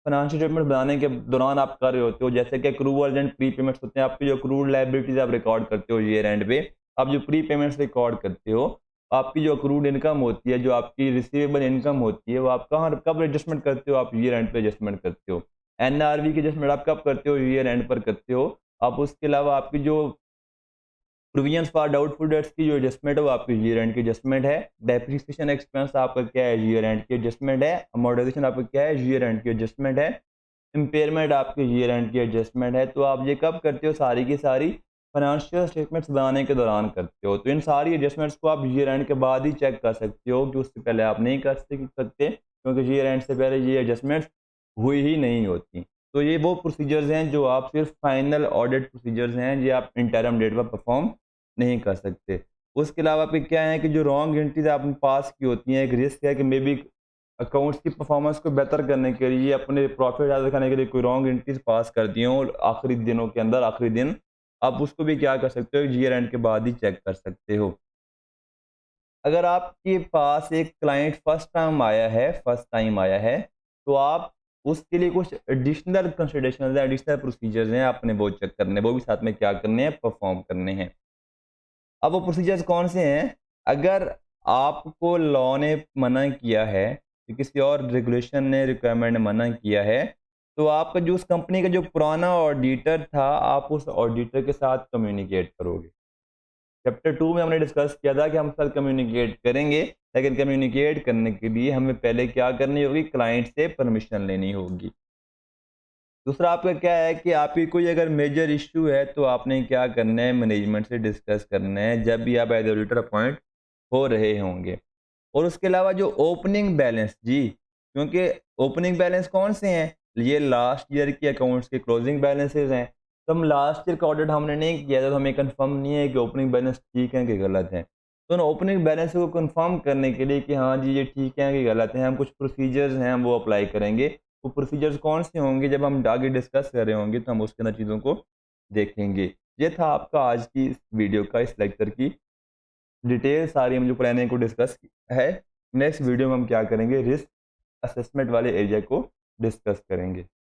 फाइनेंशियल स्टेटमेंट बनाने के दौरान आप कर रहे होते हो, जैसे कि अक्रूवल एंड प्री पेमेंट्स होते हैं, आपकी जो अक्रूड लायबिलिटीज आप रिकॉर्ड करते हो ईयर एंड पे, आप जो प्री पेमेंट्स रिकॉर्ड करते हो, आपकी जो अक्रूड इनकम होती है, जो आपकी रिसीवेबल इनकम होती है, वो आप कहाँ कब एडजस्टमेंट करते हो, आप ईयर एंड पे एडजस्टमेंट करते हो। NRV की एडजस्टमेंट आप कब करते हो, ईयर एंड पर करते हो। आप उसके अलावा आपकी जो प्रोविजंस फॉर डाउटफुल डेट्स की जो एडजस्टमेंट है वो आपकी ईयर एंड की एडजस्टमेंट है। डेप्रिसिएशन एक्सपेंस आपका क्या है, ईयर एंड की एडजस्टमेंट है। अमोर्टाइजेशन आपका क्या है, ईयर एंड की एडजस्टमेंट है। इम्पेयरमेंट आपके ईयर एंड की एडजस्टमेंट है। तो आप ये कब करते हो, सारी की सारी फाइनेंशियल स्टेटमेंट्स बनाने के दौरान करते हो। तो इन सारी एडजस्टमेंट्स को आप ईयर एंड के बाद ही चेक कर सकते हो, कि उससे पहले आप नहीं कर सकते, क्योंकि ईयर एंड से पहले ये एडजस्टमेंट्स हुई ही नहीं होती। तो ये वो प्रोसीजर्स हैं जो आप सिर्फ फाइनल ऑडिट प्रोसीजर्स हैं, ये आप इंटरम डेट पर परफॉर्म नहीं कर सकते। उसके अलावा फिर क्या है कि जो रॉन्ग एंट्रीज आपने पास की होती हैं, एक रिस्क है कि मे बी अकाउंट्स की परफॉर्मेंस को बेहतर करने के लिए, अपने प्रॉफिट ज़्यादा दिखाने के लिए कोई रॉन्ग एंट्रीज पास कर दी हों आखिरी दिनों के अंदर, आखिरी दिन, आप उसको भी क्या कर सकते हो, ईयर एंड के बाद ही चेक कर सकते हो। अगर आपके पास एक क्लाइंट फर्स्ट टाइम आया है, तो आप उसके लिए कुछ एडिशनल कंसिडरेशन है, एडिशनल प्रोसीजर्स हैं, आपने वो चेक करने, वो भी साथ में क्या करने हैं, परफॉर्म करने हैं। अब वो प्रोसीजर्स कौन से हैं? अगर आपको लॉ ने मना किया है, कि किसी और रेगुलेशन ने, रिक्वायरमेंट ने मना किया है, तो आपका जो उस कंपनी का जो पुराना ऑडिटर था, आप उस ऑडिटर के साथ कम्युनिकेट करोगे। चैप्टर 2 में हमने डिस्कस किया था कि हम साथ कम्युनिकेट करेंगे, लेकिन कम्युनिकेट करने के लिए हमें पहले क्या करनी होगी, क्लाइंट से परमिशन लेनी होगी। दूसरा आपका क्या है कि आपकी कोई अगर मेजर इश्यू है, तो आपने क्या करना है, मैनेजमेंट से डिस्कस करना है, जब भी आप एज ऑडिटर अपॉइंट हो रहे होंगे। और उसके अलावा जो ओपनिंग बैलेंस जी, क्योंकि ओपनिंग बैलेंस कौन से हैं, ये लास्ट ईयर के अकाउंट्स के क्लोजिंग बैलेंसेज हैं। तो हम लास्ट ईयर का ऑडिट हमने नहीं किया था, तो हमें कंफर्म नहीं है कि ओपनिंग बैलेंस ठीक है कि गलत है। तो उन ओपनिंग बैलेंस को कंफर्म करने के लिए कि हाँ जी ये ठीक है कि गलत है, हम कुछ प्रोसीजर्स हैं वो अप्लाई करेंगे। वो प्रोसीजर्स कौन से होंगे, जब हम आगे डिस्कस कर रहे होंगे तो हम उसके अंदर चीज़ों को देखेंगे। ये था आपका आज की इस वीडियो का, इस लेक्चर की डिटेल सारी हम जो प्लानिंग को डिस्कस है। नेक्स्ट वीडियो में हम क्या करेंगे, रिस्क असेसमेंट वाले एरिया को डिस्कस करेंगे।